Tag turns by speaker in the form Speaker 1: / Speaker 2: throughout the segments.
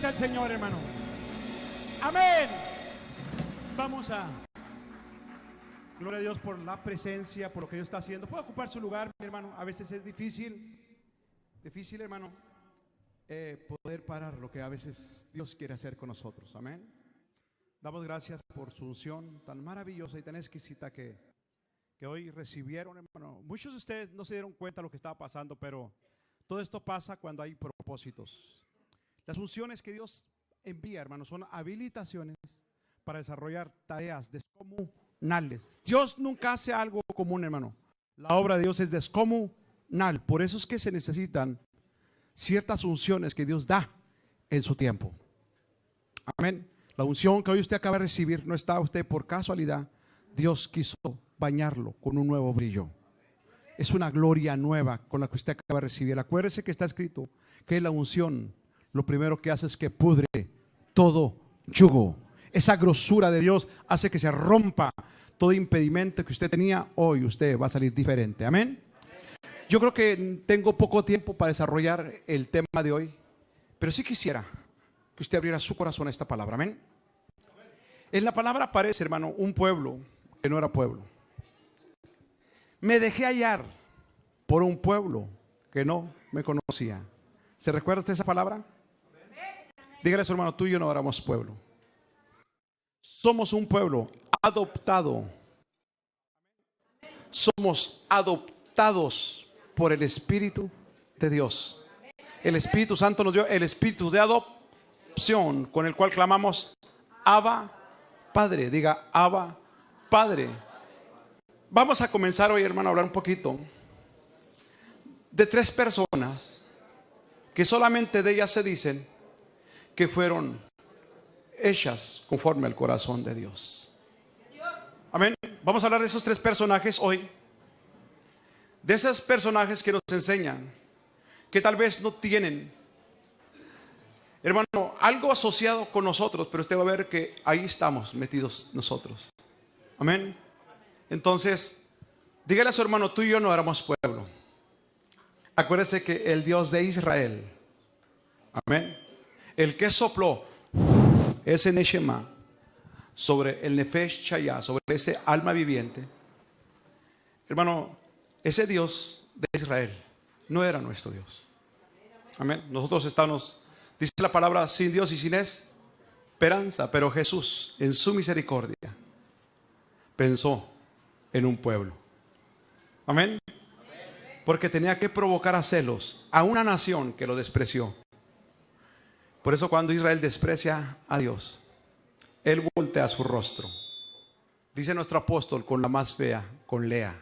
Speaker 1: al Señor, hermano. Amén. Vamos a... Gloria a Dios por la presencia, por lo que Dios está haciendo. ¿Puede ocupar su lugar, mi hermano? A veces es difícil, hermano, poder parar lo que a veces Dios quiere hacer con nosotros. Amén. Damos gracias por su unción tan maravillosa y tan exquisita que hoy recibieron, hermano. Muchos de ustedes no se dieron cuenta de lo que estaba pasando, pero todo esto pasa cuando hay propósitos. Las unciones que Dios envía, hermano, son habilitaciones para desarrollar tareas descomunales. Dios nunca hace algo común, hermano. La obra de Dios es descomunal. Por eso es que se necesitan ciertas unciones que Dios da en su tiempo. Amén. La unción que hoy usted acaba de recibir no está usted por casualidad. Dios quiso bañarlo con un nuevo brillo. Es una gloria nueva con la que usted acaba de recibir. Acuérdese que está escrito que la unción lo primero que hace es que pudre todo yugo. Esa grosura de Dios hace que se rompa todo impedimento que usted tenía. Hoy usted va a salir diferente. Amén. Yo creo que tengo poco tiempo para desarrollar el tema de hoy, pero sí quisiera que usted abriera su corazón a esta palabra. Amén. En la palabra aparece, hermano, un pueblo que no era pueblo. Me dejé hallar por un pueblo que no me conocía. ¿Se recuerda usted esa palabra? Dígale a su hermano, tú y yo no éramos pueblo. Somos un pueblo adoptado. Somos adoptados por el Espíritu de Dios. El Espíritu Santo nos dio el espíritu de adopción con el cual clamamos Abba Padre. Diga Abba Padre. Vamos a comenzar hoy, hermano, a hablar un poquito de tres personas que solamente de ellas se dicen que fueron hechas conforme al corazón de Dios. Amén. Vamos a hablar de esos tres personajes hoy. De esos personajes que nos enseñan que tal vez no tienen, hermano, algo asociado con nosotros, pero usted va a ver que ahí estamos metidos nosotros. Amén. Entonces, dígale a su hermano, tú y yo no éramos pueblo. Acuérdese que el Dios de Israel, amén, el que sopló ese Neshama sobre el Nefesh Chaya, sobre ese alma viviente, hermano, ese Dios de Israel no era nuestro Dios. Amén. Nosotros estamos, dice la palabra, sin Dios y sin esperanza. Pero Jesús, en su misericordia, pensó en un pueblo. Amén. Porque tenía que provocar a celos a una nación que lo despreció. Por eso cuando Israel desprecia a Dios, Él voltea su rostro. Dice nuestro apóstol, con la más fea, con Lea,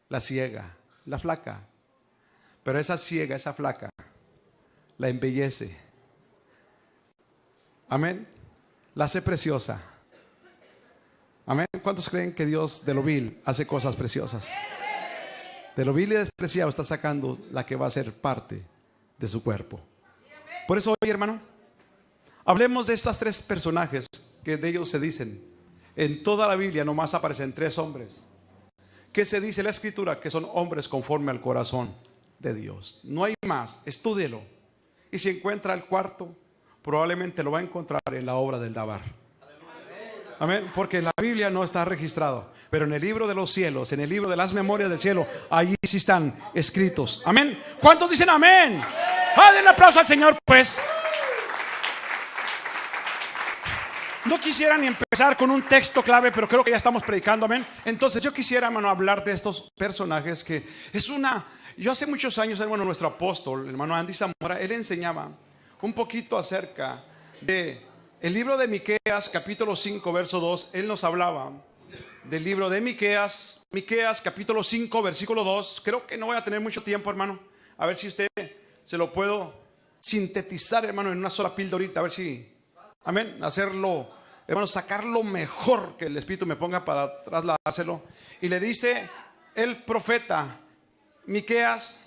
Speaker 1: la ciega, la flaca. Pero esa ciega, esa flaca, la embellece. Amén. La hace preciosa. Amén. ¿Cuántos creen que Dios de lo vil hace cosas preciosas? De lo vil y despreciado está sacando la que va a ser parte de su cuerpo. Por eso hoy, hermano, hablemos de estas tres personajes que de ellos se dicen. En toda la Biblia nomás aparecen tres hombres que se dice en la escritura que son hombres conforme al corazón de Dios. No hay más, estúdielo. Y si encuentra el cuarto, probablemente lo va a encontrar en la obra del Dabar. Amén, porque en la Biblia no está registrado, pero en el libro de los cielos, en el libro de las memorias del cielo, allí sí están escritos. Amén. ¿Cuántos dicen amén? Den un aplauso al Señor, pues. No quisiera ni empezar con un texto clave, pero creo que ya estamos predicando, amén. Entonces yo quisiera, hermano, hablar de estos personajes que es una... Yo hace muchos años, hermano, nuestro apóstol, hermano Andy Zamora, él enseñaba un poquito acerca de el libro de Miqueas, capítulo 5, verso 2. Él nos hablaba del libro de Miqueas, capítulo 5, versículo 2. Creo que no voy a tener mucho tiempo, hermano. A ver si usted se lo puedo sintetizar, hermano, en una sola pildorita. A ver si, amén, hacerlo, hermano, sacar lo mejor que el Espíritu me ponga para trasladárselo. Y le dice el profeta, Miqueas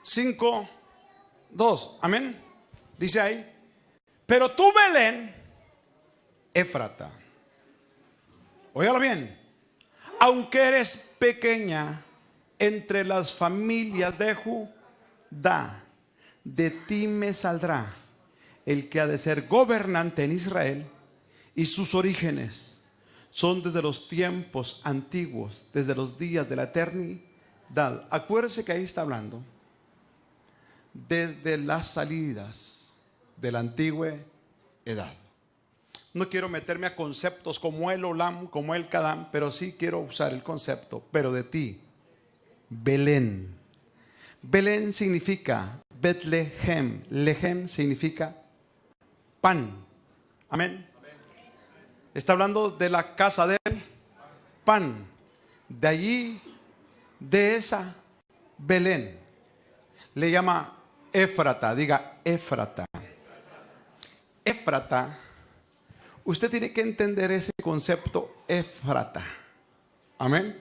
Speaker 1: 5, 2, amén. Dice ahí: pero tú, Belén, Éfrata, óigalo bien, aunque eres pequeña entre las familias de Judá, de ti me saldrá el que ha de ser gobernante en Israel, y sus orígenes son desde los tiempos antiguos, desde los días de la eternidad. Acuérdese que ahí está hablando desde las salidas de la antigua edad. No quiero meterme a conceptos como el Olam, como el Kadam, pero sí quiero usar el concepto, pero de ti, Belén. Belén significa Betlehem. Lehem significa pan. Amén. Está hablando de la casa del pan. De allí, de esa Belén, le llama Éfrata. Diga Éfrata. Éfrata. Usted tiene que entender ese concepto Éfrata. Amén.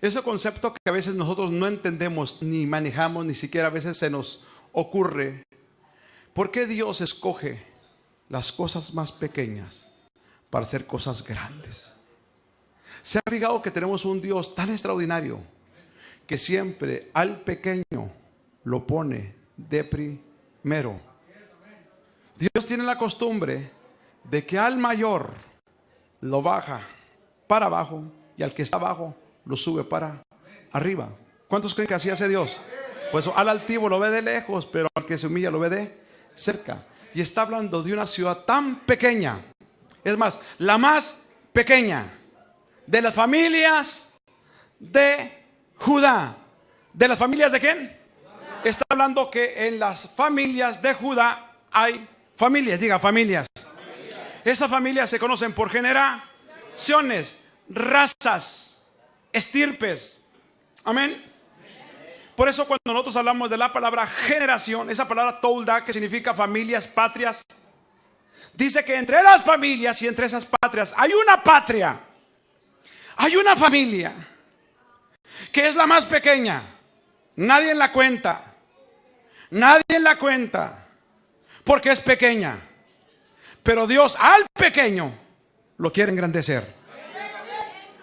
Speaker 1: Ese concepto que a veces nosotros no entendemos ni manejamos, ni siquiera a veces se nos ocurre. ¿Por qué Dios escoge las cosas más pequeñas para hacer cosas grandes? ¿Se ha fijado que tenemos un Dios tan extraordinario que siempre al pequeño lo pone de primero? Dios tiene la costumbre de que al mayor lo baja para abajo y al que está abajo lo sube para arriba. ¿Cuántos creen que así hace Dios? Pues al altivo lo ve de lejos, pero al que se humilla lo ve de cerca. Y está hablando de una ciudad tan pequeña, es más, la más pequeña de las familias de Judá. ¿De las familias de quién? Está hablando que en las familias de Judá hay familias, diga familias. Esas familias se conocen por generaciones, razas, estirpes. Amén. Por eso cuando nosotros hablamos de la palabra generación, esa palabra tolda, que significa familias, patrias, dice que entre las familias y entre esas patrias hay una patria, hay una familia que es la más pequeña. Nadie la cuenta, nadie la cuenta porque es pequeña, pero Dios al pequeño lo quiere engrandecer,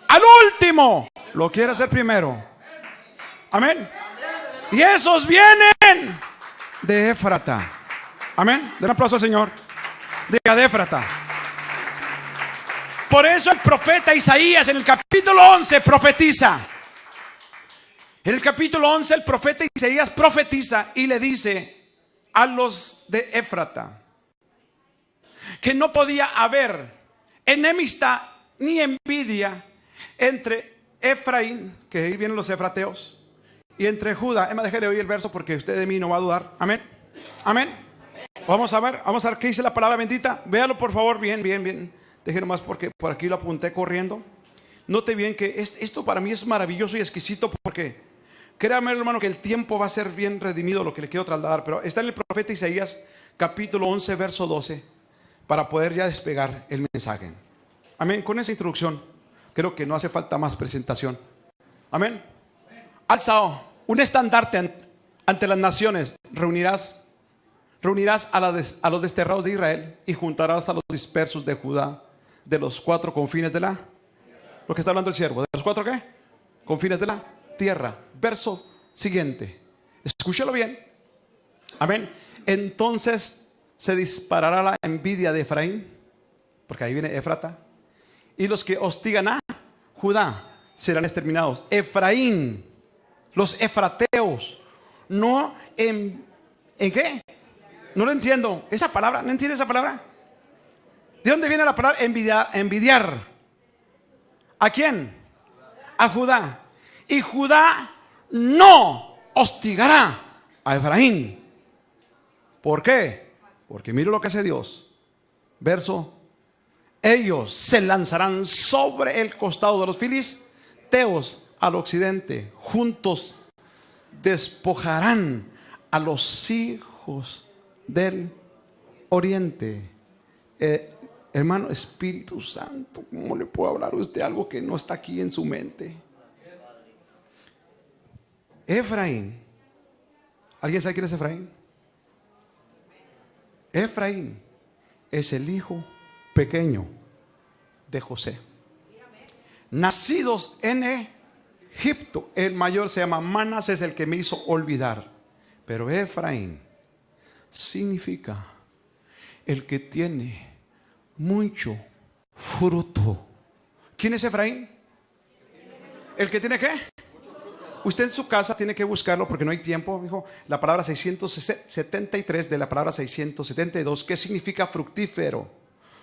Speaker 1: al último lo quiere hacer primero. Amén. Y esos vienen de Éfrata. Amén. Den un aplauso al Señor. Diga de Éfrata. Por eso el profeta Isaías en el capítulo 11 profetiza. En el capítulo 11 el profeta Isaías profetiza y le dice a los de Éfrata que no podía haber enemistad ni envidia entre Efraín, que ahí vienen los efrateos, y entre Judá. Déjale oír el verso porque usted de mí no va a dudar. Amén. Amén. Vamos a ver qué dice la palabra bendita. Véalo por favor bien. Déjelo más porque por aquí lo apunté corriendo. Note bien que esto para mí es maravilloso y exquisito, porque créame hermano que el tiempo va a ser bien redimido lo que le quiero trasladar. Pero está en el profeta Isaías capítulo 11 verso 12 para poder ya despegar el mensaje. Amén. Con esa introducción creo que no hace falta más presentación. Amén. Alza un estandarte ante las naciones, reunirás a los desterrados de Israel y juntarás a los dispersos de Judá de los cuatro confines de la, lo que está hablando el siervo, ¿de los cuatro qué? Confines de la tierra. Verso siguiente, escúchalo bien. Amén. Entonces se disparará la envidia de Efraín, porque ahí viene Éfrata, y los que hostigan a Judá serán exterminados. Efraín, los efrateos, no ¿en qué? No lo entiendo. Esa palabra, ¿no entiende esa palabra? ¿De dónde viene la palabra envidiar? ¿A quién? A Judá. Y Judá no hostigará a Efraín. ¿Por qué? Porque mire lo que hace Dios. Verso: ellos se lanzarán sobre el costado de los filisteos al occidente, juntos despojarán a los hijos del oriente. Hermano, Espíritu Santo, ¿cómo le puedo hablar a usted algo que no está aquí en su mente? Efraín, ¿alguien sabe quién es Efraín? Efraín es el hijo pequeño de José, nacidos en Egipto. El mayor se llama Manasés, el que me hizo olvidar. Pero Efraín significa el que tiene mucho fruto. ¿Quién es Efraín? ¿El que tiene qué? Usted en su casa tiene que buscarlo porque no hay tiempo, hijo. La palabra 673 de la palabra 672, ¿qué significa fructífero?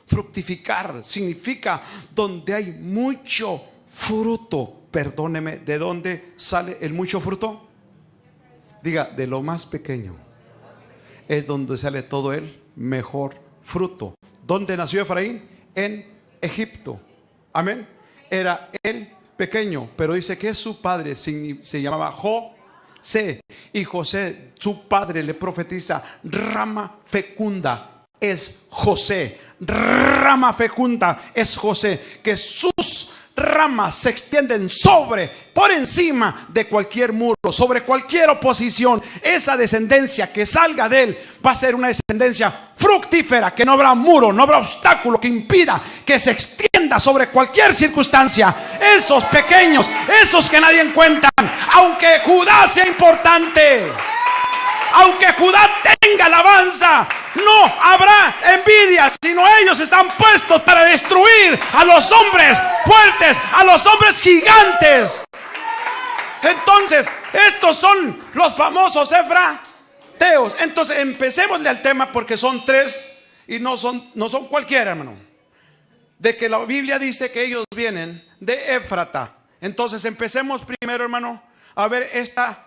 Speaker 1: Fructificar significa donde hay mucho fruto. Perdóneme, ¿de dónde sale el mucho fruto? Diga, de lo más pequeño es donde sale todo el mejor fruto. ¿Dónde nació Efraín? En Egipto. Amén. Era el pequeño, pero dice que su padre se llamaba José, y José, su padre, le profetiza: rama fecunda es José, rama fecunda es José, que sus ramas se extienden por encima de cualquier muro, sobre cualquier oposición. Esa descendencia que salga de él va a ser una descendencia fructífera, que no habrá muro, no habrá obstáculo que impida que se extienda sobre cualquier circunstancia. Esos pequeños, esos que nadie cuentan, aunque Judá sea importante, aunque Judá tenga alabanza, no habrá envidia, sino ellos están puestos para destruir a los hombres fuertes, a los hombres gigantes. Entonces, estos son los famosos efrateos. Entonces, empecémosle al tema, porque son tres y no son cualquiera, hermano. De que la Biblia dice que ellos vienen de Éfrata. Entonces, empecemos primero, hermano, a ver esta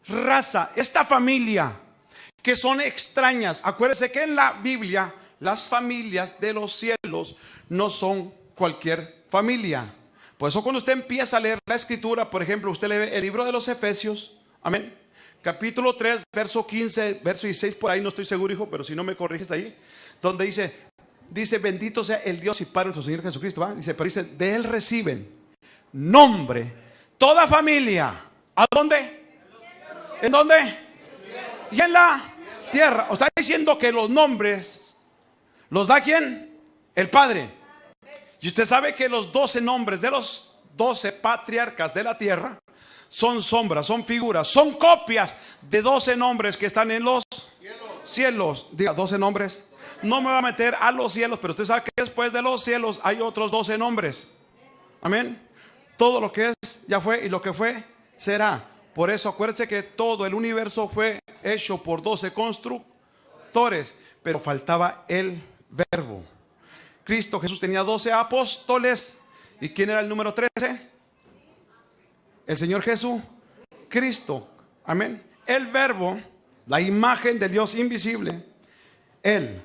Speaker 1: raza, esta familia, que son extrañas. Acuérdese que en la Biblia las familias de los cielos no son cualquier familia. Por eso cuando usted empieza a leer la escritura, por ejemplo, usted lee el libro de los Efesios, amén, capítulo 3, verso 15, verso 16, por ahí no estoy seguro, hijo, pero si no me corriges ahí, donde dice bendito sea el Dios y Padre de nuestro Señor Jesucristo, ¿va? Dice, pero dice, de él reciben nombre toda familia. ¿A dónde? ¿En dónde? Y en la tierra. O está diciendo que los nombres los da ¿quién? El Padre. Y usted sabe que los 12 nombres de los 12 patriarcas de la tierra son sombras, son figuras, son copias de 12 nombres que están en los cielos. Diga, 12 nombres. No me voy a meter a los cielos, pero usted sabe que después de los cielos hay otros 12 nombres. Amén. Todo lo que es ya fue, y lo que fue será. Por eso acuérdense que todo el universo fue hecho por 12 constructores, pero faltaba el verbo. Cristo Jesús tenía 12 apóstoles. ¿Y quién era el número 13? El Señor Jesús Cristo. Amén. El verbo, la imagen del Dios invisible, Él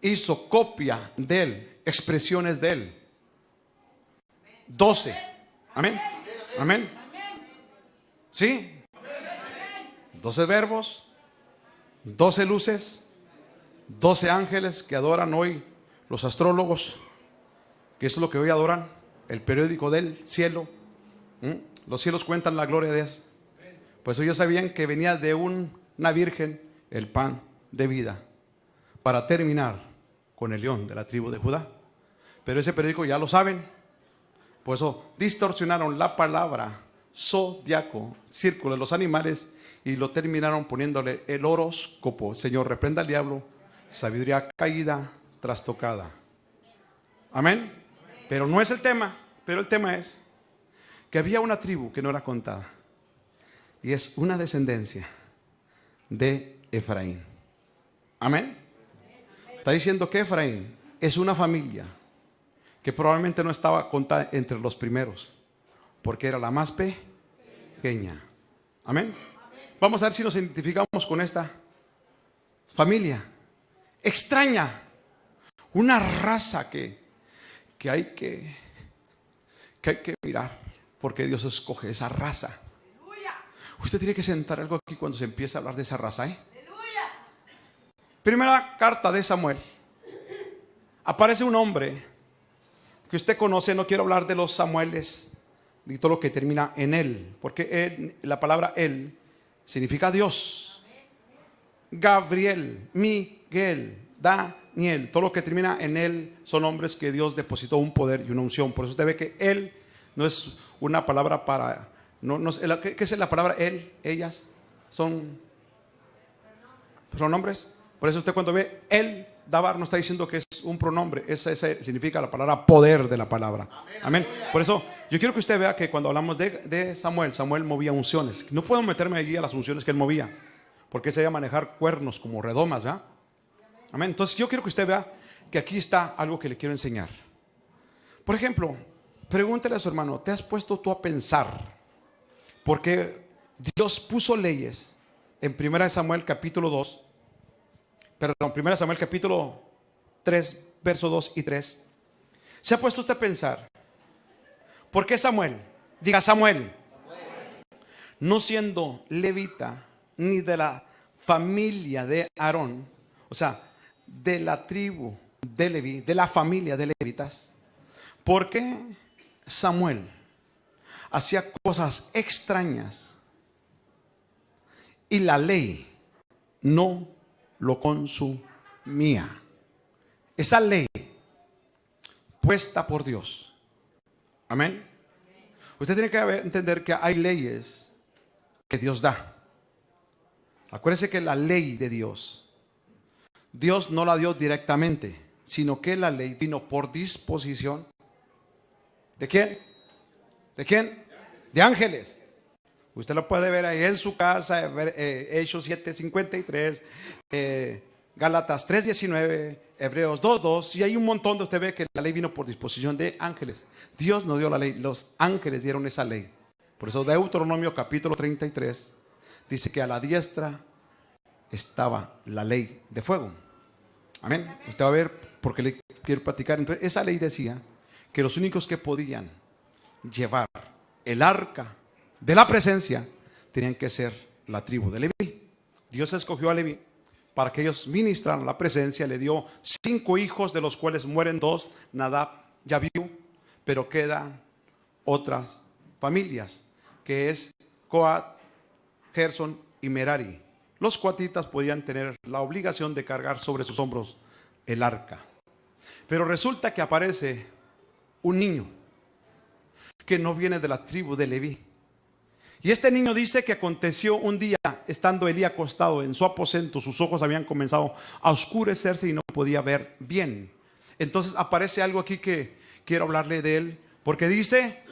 Speaker 1: hizo copia de Él, expresiones de Él. 12. Amén. Amén. ¿Sí? 12 verbos, 12 luces, 12 ángeles que adoran hoy los astrólogos, que eso es lo que hoy adoran, el periódico del cielo. Los cielos cuentan la gloria de Dios. Pues ellos sabían que venía de una virgen el pan de vida, para terminar con el león de la tribu de Judá. Pero ese periódico ya lo saben. Por eso distorsionaron la palabra zodiaco, círculo de los animales, y lo terminaron poniéndole el horóscopo. Señor, reprenda al diablo, sabiduría caída, trastocada. Amén. Pero no es el tema. Pero el tema es que había una tribu que no era contada, y es una descendencia de Efraín. Amén. Está diciendo que Efraín es una familia que probablemente no estaba contada entre los primeros, porque era la más pequeña. Amén. Vamos a ver si nos identificamos con esta familia extraña, una raza que hay que mirar, porque Dios escoge esa raza. Usted tiene que sentar algo aquí cuando se empieza a hablar de esa raza, Primera carta de Samuel. Aparece un hombre que usted conoce. No quiero hablar de los Samueles y todo lo que termina en él, porque la palabra él significa Dios. Gabriel, Miguel, Daniel, todo lo que termina en él son nombres que Dios depositó un poder y una unción. Por eso usted ve que él no es una palabra para ¿qué es la palabra él? Ellas son nombres. Por eso usted cuando ve él Dabar no está diciendo que es un pronombre, ese significa la palabra poder de la palabra. Amén. Por eso yo quiero que usted vea que cuando hablamos de Samuel, Samuel movía unciones. No puedo meterme allí a las unciones que él movía, porque se iba a manejar cuernos como redomas, ¿verdad? Amén. Entonces yo quiero que usted vea que aquí está algo que le quiero enseñar. Por ejemplo, pregúntele a su hermano, ¿te has puesto tú a pensar por qué Dios puso leyes en 1 Samuel capítulo 2? Perdón, 1 Samuel capítulo 3, versos 2 y 3. ¿Se ha puesto usted a pensar por qué Samuel? Diga Samuel, no siendo levita ni de la familia de Aarón, o sea, de la tribu de Leví, de la familia de levitas, ¿por qué Samuel hacía cosas extrañas y la ley no lo consumía? Esa ley puesta por Dios. Amén. Usted tiene que entender que hay leyes que Dios da. Acuérdese que la ley de Dios, Dios no la dio directamente, sino que la ley vino por disposición. ¿De quién? ¿De quién? De ángeles. Usted lo puede ver ahí en su casa, Hechos 7:53, Gálatas 3:19, Hebreos 2:2, y hay un montón de usted ve que la ley vino por disposición de ángeles. Dios no dio la ley, los ángeles dieron esa ley. Por eso Deuteronomio capítulo 33 dice que a la diestra estaba la ley de fuego. Amén. Usted va a ver porque le quiero platicar. Entonces, esa ley decía que los únicos que podían llevar el arca de la presencia tenían que ser la tribu de Leví. Dios escogió a Leví para que ellos ministraran la presencia. Le dio 5 hijos, de los cuales mueren 2, Nadab y Abiú, pero quedan otras familias, que es Coat, Gerson y Merari. Los coatitas podían tener la obligación de cargar sobre sus hombros el arca. Pero resulta que aparece un niño que no viene de la tribu de Leví. Y este niño dice que aconteció un día, estando Elí acostado en su aposento, sus ojos habían comenzado a oscurecerse y no podía ver bien. Entonces aparece algo aquí que quiero hablarle de él, porque dice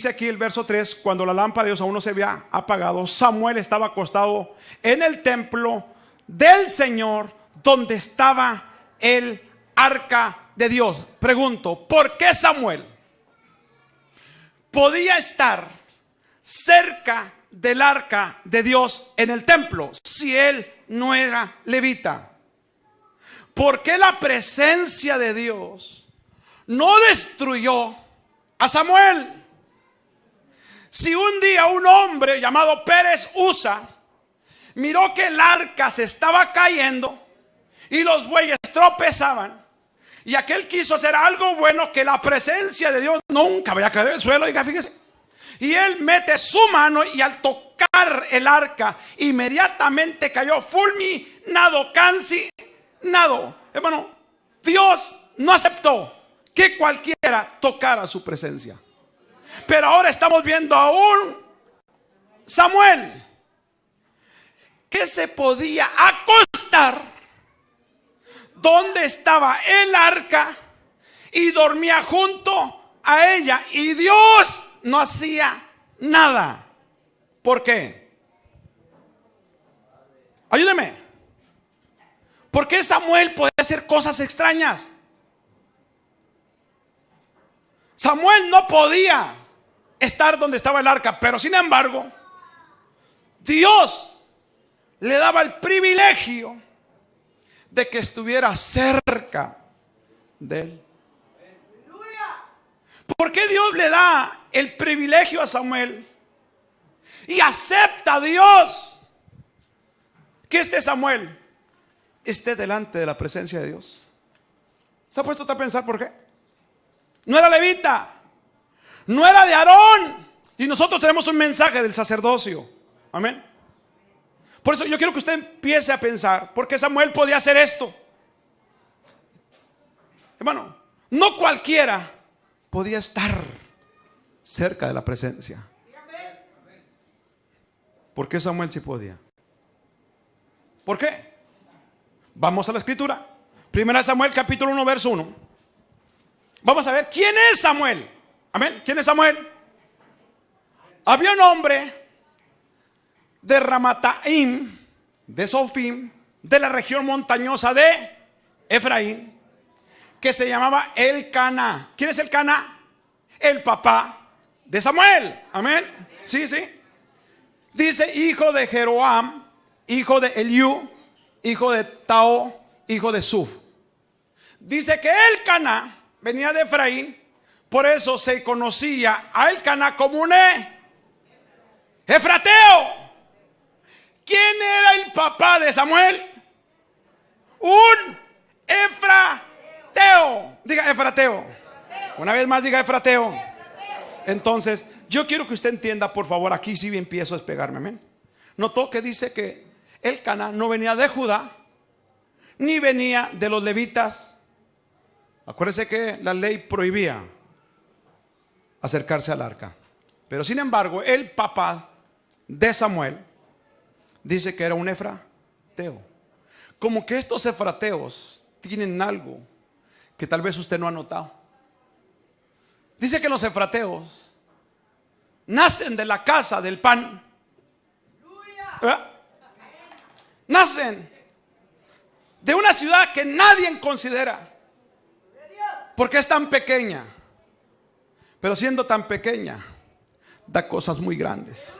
Speaker 1: aquí el verso 3, cuando la lámpara de Dios aún no se había apagado, Samuel estaba acostado en el templo del Señor, donde estaba el arca de Dios. Pregunto, ¿por qué Samuel podía estar cerca del arca de Dios en el templo si él no era levita? ¿Por qué la presencia de Dios no destruyó a Samuel? Si un día un hombre llamado Pérez Usa miró que el arca se estaba cayendo y los bueyes tropezaban, y aquel quiso hacer algo bueno, que la presencia de Dios nunca vaya a caer en el suelo, oiga, fíjese. Y él mete su mano y al tocar el arca, inmediatamente cayó fulminado, calcinado. Hermano, Dios no aceptó que cualquiera tocara su presencia. Pero ahora estamos viendo a un Samuel que se podía acostar donde estaba el arca y dormía junto a ella, y Dios no hacía nada. ¿Por qué? Ayúdeme. ¿Por qué Samuel podía hacer cosas extrañas? Samuel no podía estar donde estaba el arca, pero sin embargo Dios le daba el privilegio de que estuviera cerca de él. ¿Por qué Dios le da el privilegio a Samuel y acepta a Dios que este Samuel esté delante de la presencia de Dios? ¿Se ha puesto a pensar por qué? No era levita, no era de Aarón, y nosotros tenemos un mensaje del sacerdocio. Amén. Por eso yo quiero que usted empiece a pensar por qué Samuel podía hacer esto. Hermano, no cualquiera podía estar cerca de la presencia. ¿Por qué Samuel sí podía? ¿Por qué? Vamos a la escritura. Primera Samuel capítulo 1 verso 1. Vamos a ver quién es Samuel. Amén. ¿Quién es Samuel? Había un hombre de Ramataim, de Sofim, de la región montañosa de Efraín, que se llamaba Elcana. ¿Quién es Elcana? El papá de Samuel. Amén. Sí, sí. Dice hijo de Jeroam, hijo de Eliú, hijo de Tao, hijo de Suf. Dice que Elcana venía de Efraín, por eso se conocía a Elcana como un efrateo. ¿Quién era el papá de Samuel? Un efrateo. Diga efrateo. Una vez más diga efrateo. Entonces, yo quiero que usted entienda, por favor, aquí sí empiezo a despegarme, amén. Notó que dice que Elcana no venía de Judá, ni venía de los levitas. Acuérdese que la ley prohibía acercarse al arca. Pero sin embargo, el papá de Samuel dice que era un efrateo. Como que estos efrateos tienen algo que tal vez usted no ha notado. Dice que los efrateos nacen de la casa del pan. ¿Verdad? Nacen de una ciudad que nadie considera, porque es tan pequeña. Pero siendo tan pequeña, da cosas muy grandes.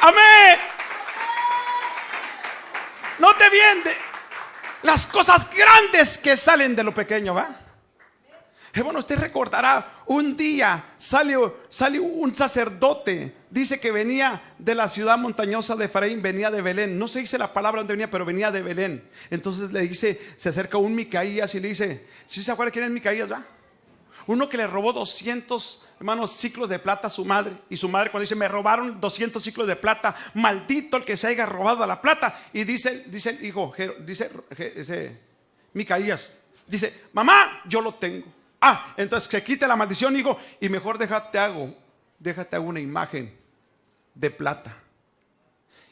Speaker 1: Amén. Note bien las cosas grandes que salen de lo pequeño, ¿va? Bueno, usted recordará, un día salió un sacerdote, dice que venía de la ciudad montañosa de Efraín, venía de Belén. No se dice la palabra donde venía, pero venía de Belén. Entonces le dice, se acerca un Micaías y le dice, ¿sí se acuerda quién es Micaías, va? Uno que le robó 200, hermanos, ciclos de plata a su madre. Y su madre cuando dice, me robaron 200 ciclos de plata, maldito el que se haya robado la plata. Y dice el hijo, dice Micaías, dice, mamá, yo lo tengo. Entonces que quite la maldición, hijo, y mejor déjate hago una imagen de plata.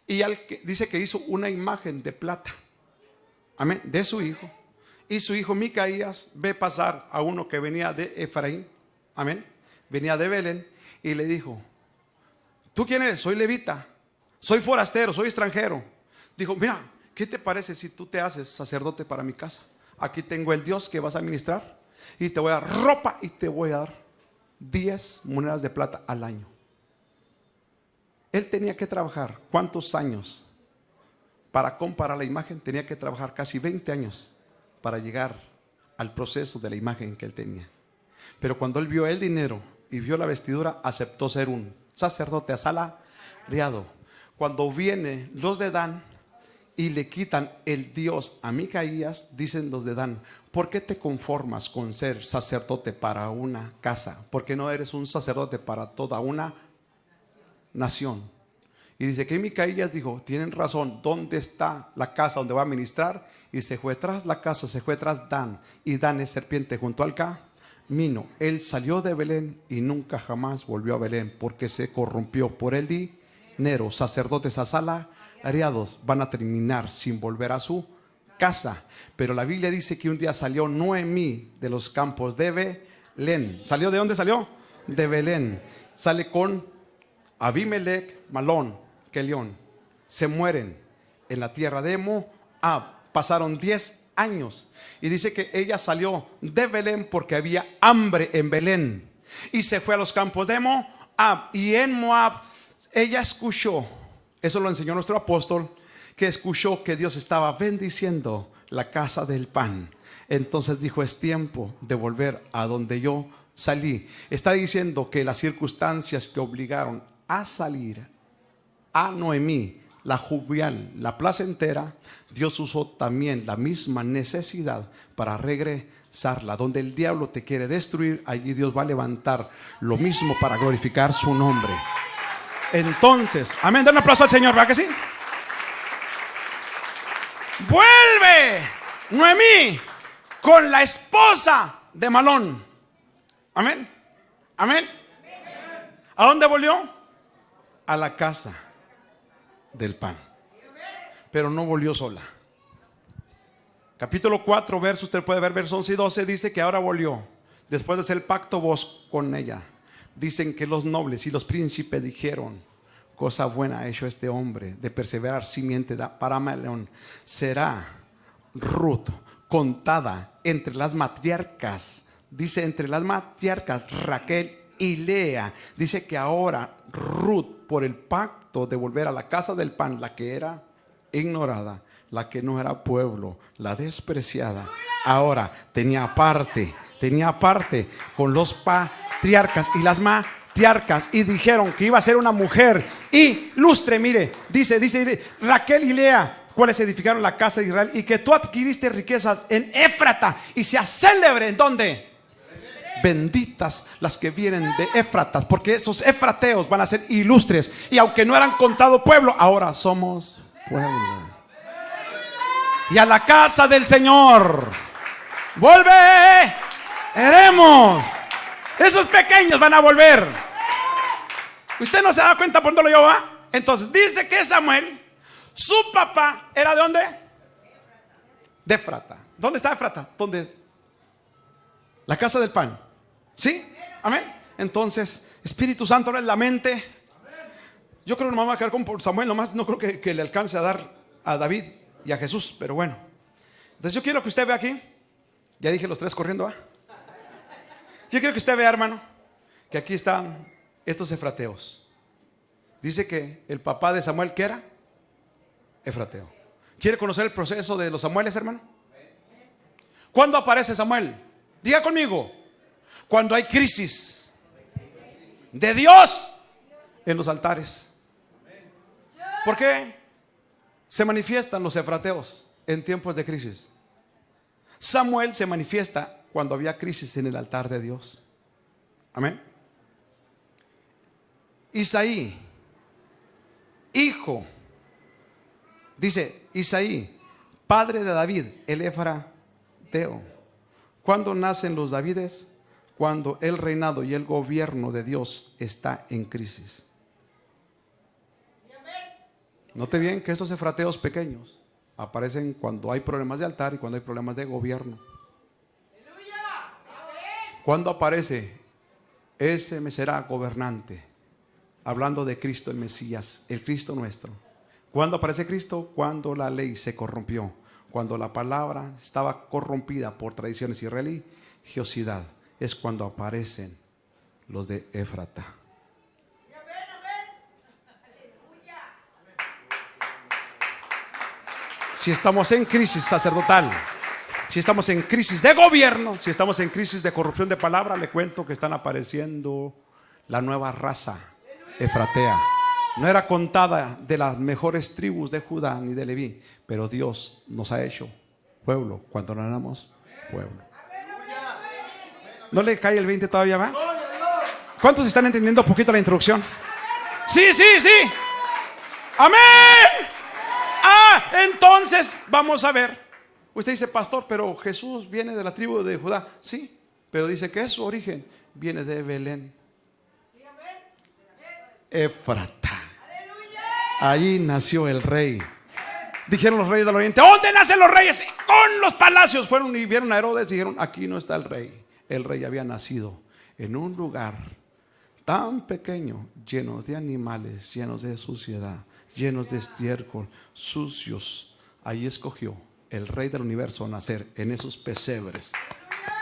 Speaker 1: Y dice que hizo una imagen de plata, amén, de su hijo. Y su hijo Micaías ve pasar a uno que venía de Efraín, amén, venía de Belén, y le dijo, ¿tú quién eres? Soy levita, soy forastero, soy extranjero. Dijo, mira, ¿qué te parece si tú te haces sacerdote para mi casa? Aquí tengo el Dios que vas a ministrar, y te voy a dar ropa y te voy a dar 10 monedas de plata al año. Él tenía que trabajar, ¿cuántos años? Para comparar la imagen, tenía que trabajar casi 20 años para llegar al proceso de la imagen que él tenía. Pero cuando él vio el dinero y vio la vestidura, aceptó ser un sacerdote asalariado. Cuando vienen los de Dan y le quitan el Dios a Micaías, dicen los de Dan, ¿por qué te conformas con ser sacerdote para una casa? ¿Por qué no eres un sacerdote para toda una nación? Y dice que Micaías dijo, tienen razón, ¿dónde está la casa donde va a ministrar? Y se fue tras la casa, se fue tras Dan, y Dan es serpiente junto al camino. Él salió de Belén y nunca jamás volvió a Belén, porque se corrompió por el dinero. Sacerdotes asalariados van a terminar sin volver a su casa. Pero la Biblia dice que un día salió Noemí de los campos de Belén. ¿Salió de dónde salió? De Belén. Sale con Abimelech, Malón, Kelión. Se mueren en la tierra de Moab. Pasaron 10 años. Y dice que ella salió de Belén porque había hambre en Belén. Y se fue a los campos de Moab. Y en Moab ella escuchó, eso lo enseñó nuestro apóstol, que escuchó que Dios estaba bendiciendo la casa del pan. Entonces dijo, es tiempo de volver a donde yo salí. Está diciendo que las circunstancias que obligaron a salir a Noemí, la jovial, la placentera, Dios usó también la misma necesidad para regresarla. Donde el diablo te quiere destruir, allí Dios va a levantar lo mismo para glorificar su nombre. Entonces, amén, den un aplauso al Señor, ¿verdad que sí? Vuelve Noemí con la esposa de Malón. Amén, amén. ¿A dónde volvió? A la casa del pan. Pero no volvió sola. Capítulo 4, verso, usted puede ver versos 11 y 12, dice que ahora volvió, después de hacer el pacto vos con ella. Dicen que los nobles y los príncipes dijeron: cosa buena ha hecho este hombre de perseverar simiente para Amalión. Será Ruth contada entre las matriarcas. Dice entre las matriarcas Raquel y Lea. Dice que ahora Ruth, por el pacto de volver a la casa del pan, la que era ignorada, la que no era pueblo, la despreciada, ahora tenía parte con los patriarcas y las matriarcas, y dijeron que iba a ser una mujer ilustre. Mire, dice Raquel y Lea, cuales edificaron la casa de Israel, y que tú adquiriste riquezas en Éfrata, y sea célebre en ¿dónde? Benditas las que vienen de Éfratas, porque esos efrateos van a ser ilustres, y aunque no eran contado pueblo, ahora somos pueblo. Y a la casa del Señor volveremos. Esos pequeños van a volver. Usted no se da cuenta por dónde lo lleva. Entonces dice que Samuel, su papá era ¿de dónde? De Éfrata. ¿Dónde está Éfrata? ¿Dónde? La casa del pan. ¿Sí? Amén. Entonces, Espíritu Santo en la mente. Yo creo que no me voy a quedar con Samuel nomás. No creo que le alcance a dar a David y a Jesús, pero bueno. Entonces yo quiero que usted vea aquí. Ya dije los tres corriendo, ¿eh? Yo quiero que usted vea, hermano, que aquí están estos efrateos. Dice que el papá de Samuel, ¿qué era? Efrateo. ¿Quiere conocer el proceso de los Samueles, hermano? ¿Cuándo aparece Samuel? Diga conmigo. Cuando hay crisis de Dios en los altares. ¿Por qué se manifiestan los efrateos en tiempos de crisis? Samuel se manifiesta cuando había crisis en el altar de Dios. Amén. Isaí, hijo, dice Isaí, padre de David, el efrateo. ¿Cuándo nacen los Davides? Cuando el reinado y el gobierno de Dios está en crisis. Note bien que estos efrateos pequeños aparecen cuando hay problemas de altar y cuando hay problemas de gobierno. ¿Cuándo aparece? Ese me será gobernante. Hablando de Cristo el Mesías, el Cristo nuestro. ¿Cuándo aparece Cristo? Cuando la ley se corrompió, cuando la palabra estaba corrompida por tradiciones y religiosidad. Es cuando aparecen los de Éfrata. Si estamos en crisis sacerdotal, si estamos en crisis de gobierno, si estamos en crisis de corrupción de palabra, le cuento que están apareciendo la nueva raza efratea. No era contada de las mejores tribus de Judá ni de Leví, pero Dios nos ha hecho pueblo cuando no éramos pueblo. ¿No le cae el 20 todavía, va? ¿Cuántos están entendiendo un poquito la introducción? Sí. Amén. Entonces vamos a ver. Usted dice, pastor, pero Jesús viene de la tribu de Judá. Sí, pero dice que su origen viene de Belén, Éfrata. Allí nació el rey. Dijeron los reyes del oriente: ¿dónde nacen los reyes? Con los palacios. Fueron y vieron a Herodes y dijeron: aquí no está el rey. El rey había nacido en un lugar tan pequeño, lleno de animales, llenos de suciedad, llenos de estiércol, sucios. Ahí escogió el rey del universo nacer en esos pesebres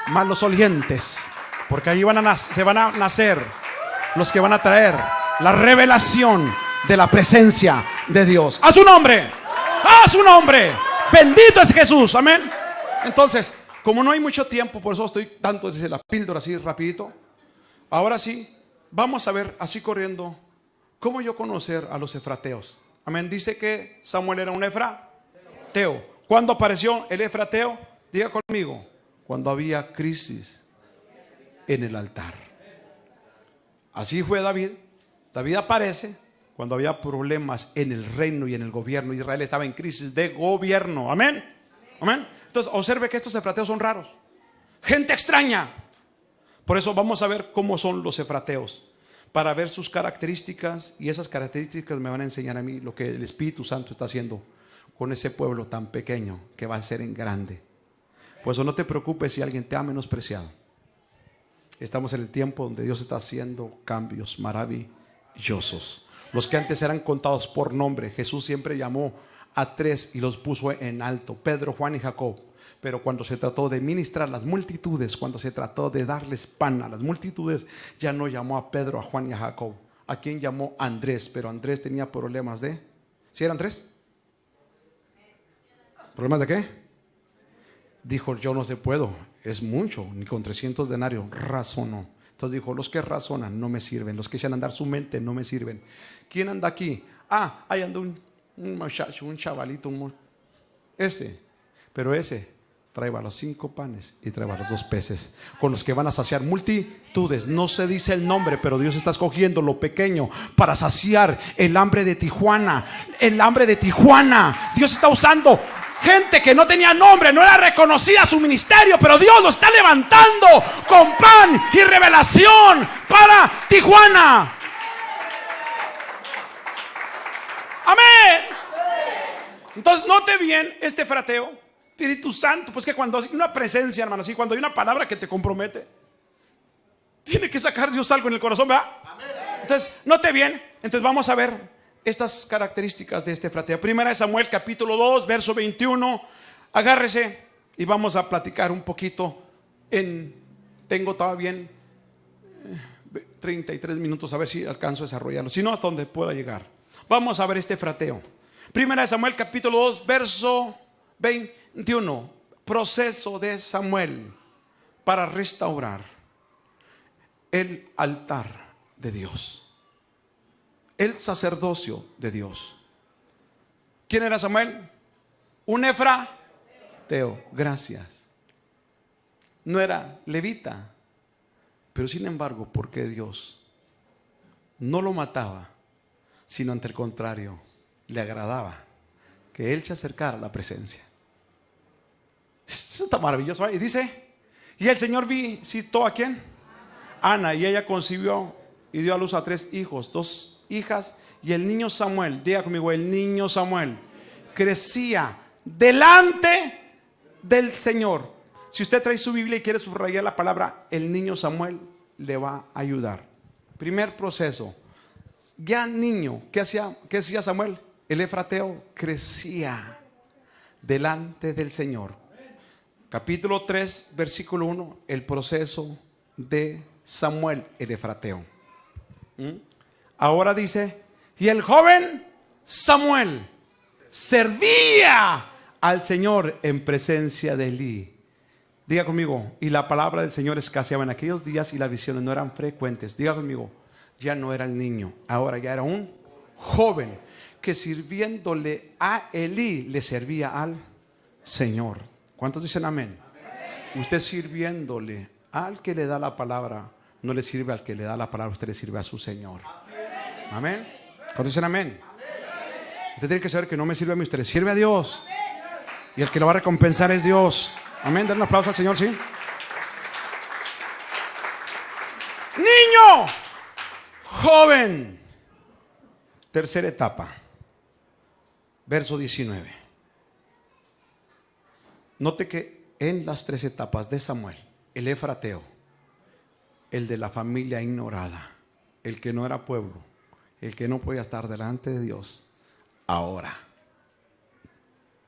Speaker 1: malos olientes, porque ahí se van a nacer los que van a traer la revelación de la presencia de Dios. ¡A su nombre! ¡A su nombre! Bendito es Jesús, amén. Entonces, como no hay mucho tiempo, por eso estoy dando desde la píldora así rapidito. Ahora sí, vamos a ver así corriendo cómo yo conocer a los efrateos. Amén. Dice que Samuel era un efrateo. ¿Cuándo apareció el efrateo? Diga conmigo: cuando había crisis en el altar. Así fue David. David aparece cuando había problemas en el reino y en el gobierno. Israel estaba en crisis de gobierno. Amén. Amén. Entonces observe que estos efrateos son raros, gente extraña. Por eso vamos a ver cómo son los efrateos, para ver sus características, y esas características me van a enseñar a mí lo que el Espíritu Santo está haciendo con ese pueblo tan pequeño que va a ser en grande. Por eso no te preocupes si alguien te ha menospreciado. Estamos en el tiempo donde Dios está haciendo cambios maravillosos. Los que antes eran contados por nombre, Jesús siempre llamó a 3 y los puso en alto: Pedro, Juan y Jacob. Pero cuando se trató de ministrar a las multitudes, cuando se trató de darles pan a las multitudes, ya no llamó a Pedro, a Juan y a Jacob. ¿A quién llamó? A Andrés. Pero Andrés tenía problemas de... ¿Sí eran 3? ¿Problemas de qué? Dijo: yo no se puedo, es mucho, ni con 300 denarios. Razonó. Entonces dijo: los que razonan no me sirven, los que echan a andar su mente no me sirven. ¿Quién anda aquí? Ahí anda un muchacho, un chavalito, pero ese trae los 5 panes y trae los 2 peces, con los que van a saciar multitudes. No se dice el nombre, pero Dios está escogiendo lo pequeño para saciar el hambre de Tijuana. El hambre de Tijuana. Dios está usando gente que no tenía nombre, no era reconocida su ministerio, pero Dios lo está levantando con pan y revelación para Tijuana. Amén. Entonces note bien este frateo. Espíritu Santo, pues que cuando hay una presencia, hermano, así, cuando hay una palabra que te compromete, tiene que sacar Dios algo en el corazón, ¿verdad? Amén. Entonces, note bien. Entonces vamos a ver estas características de este frateo. Primera de Samuel, capítulo 2, verso 21. Agárrese y vamos a platicar un poquito. Tengo todavía 33 minutos, a ver si alcanzo a desarrollarlo. Si no, hasta donde pueda llegar. Vamos a ver este frateo. Primera de Samuel, capítulo 2, verso 21. Proceso de Samuel para restaurar el altar de Dios, el sacerdocio de Dios. ¿Quién era Samuel? Un efrateo. Gracias. No era levita, pero sin embargo, ¿por qué Dios no lo mataba? Sino ante el contrario, le agradaba que él se acercara a la presencia. Eso está maravilloso. Y dice: y el Señor visitó ¿a quién? Ana. Y ella concibió y dio a luz a 3 hijos, 2 hijas. Y el niño Samuel, diga conmigo, el niño Samuel crecía delante del Señor. Si usted trae su Biblia y quiere subrayar la palabra el niño Samuel, le va a ayudar. Primer proceso. Ya niño, ¿qué hacía Samuel? El efrateo crecía delante del Señor. Capítulo 3, versículo 1, el proceso de Samuel, el efrateo. Ahora dice: y el joven Samuel servía al Señor en presencia de Elí. Diga conmigo: y la palabra del Señor escaseaba en aquellos días y las visiones no eran frecuentes. Diga conmigo: ya no era el niño, ahora ya era un joven que sirviéndole a Elí le servía al Señor. ¿Cuántos dicen amén? Amén. Usted sirviéndole al que le da la palabra, no le sirve al que le da la palabra, usted le sirve a su Señor. Amén. ¿Cuántos dicen amén? Usted tiene que saber que no me sirve a mí, usted le sirve a Dios. Y el que lo va a recompensar es Dios. Amén. Den un aplauso al Señor, ¿sí? Niño, joven. Tercera etapa. Verso 19. Note que en las 3 etapas de Samuel, el efrateo, el de la familia ignorada, el que no era pueblo, el que no podía estar delante de Dios, ahora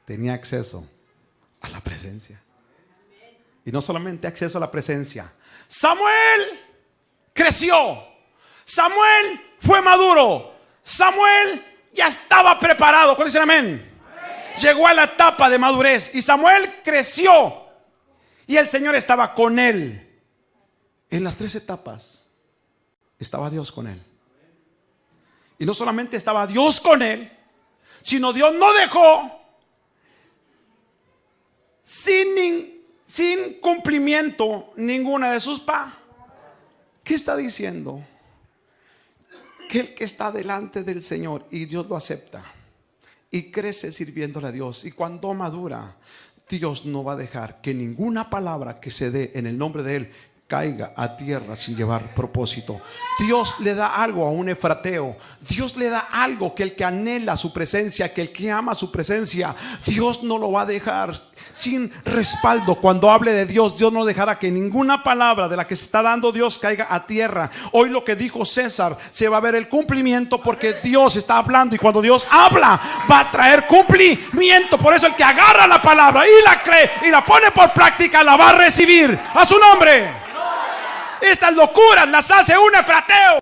Speaker 1: tenía acceso a la presencia. Y no solamente acceso a la presencia, Samuel creció, Samuel fue maduro, Samuel ya estaba preparado. ¿Cuándo dicen amén? Llegó a la etapa de madurez y Samuel creció y el Señor estaba con él. En las 3 etapas estaba Dios con él. Y no solamente estaba Dios con él, sino Dios no dejó sin cumplimiento ninguna de sus ¿Qué está diciendo? Que el que está delante del Señor y Dios lo acepta y crece sirviéndole a Dios, y cuando madura, Dios no va a dejar que ninguna palabra que se dé en el nombre de Él caiga a tierra sin llevar propósito. Dios le da algo a un efrateo. Dios le da algo que el que anhela su presencia, que el que ama su presencia, Dios no lo va a dejar sin respaldo. Cuando hable de Dios, Dios no dejará que ninguna palabra de la que se está dando Dios caiga a tierra. Hoy lo que dijo César, se va a ver el cumplimiento, porque Dios está hablando, y cuando Dios habla va a traer cumplimiento. Por eso el que agarra la palabra y la cree y la pone por práctica, la va a recibir. A su nombre. Estas locuras las hace un efrateo,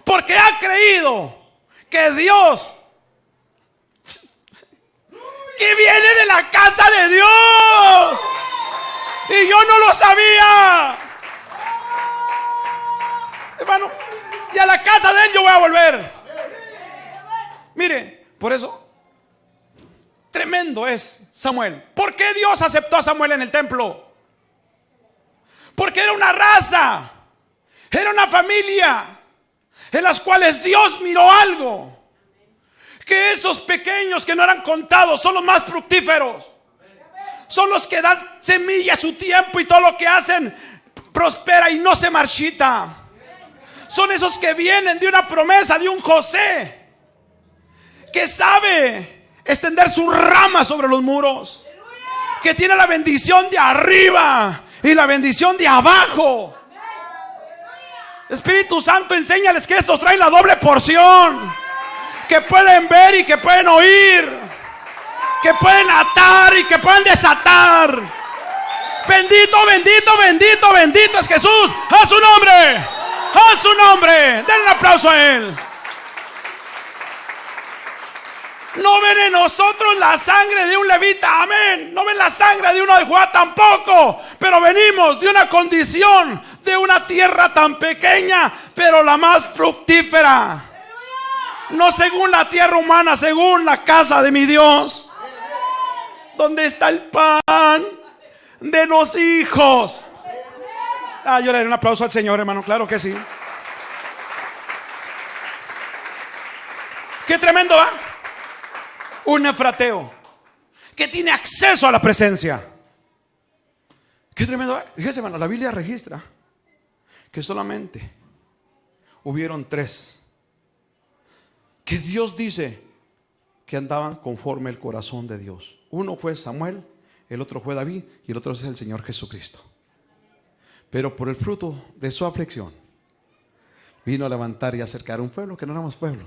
Speaker 1: porque ha creído que Dios, que viene de la casa de Dios, y yo no lo sabía, hermano. Y a la casa de él yo voy a volver. Mire, por eso tremendo es Samuel. ¿Por qué Dios aceptó a Samuel en el templo? Porque era una raza, era una familia en las cuales Dios miró algo, que esos pequeños que no eran contados son los más fructíferos, son los que dan semilla a su tiempo, y todo lo que hacen prospera y no se marchita. Son esos que vienen de una promesa de un José, que sabe extender sus ramas sobre los muros, que tiene la bendición de arriba y la bendición de abajo. Espíritu Santo, enséñales que estos traen la doble porción, que pueden ver y que pueden oír, que pueden atar y que pueden desatar. Bendito, bendito, bendito, bendito es Jesús. A su nombre, a su nombre. Den un aplauso a él. No ven en nosotros la sangre de un levita, amén. No ven la sangre de uno de Judá tampoco. Pero venimos de una condición, de una tierra tan pequeña, pero la más fructífera. No según la tierra humana, según la casa de mi Dios, donde está el pan de los hijos. Yo le doy un aplauso al Señor, hermano, claro que sí. Qué tremendo, ¿va? Un efrateo que tiene acceso a la presencia. Qué tremendo. Fíjese, hermano, la Biblia registra que solamente hubieron 3 que Dios dice que andaban conforme el corazón de Dios. Uno fue Samuel, el otro fue David, y el otro es el Señor Jesucristo. Pero por el fruto de su aflicción vino a levantar y acercar un pueblo que no éramos pueblo,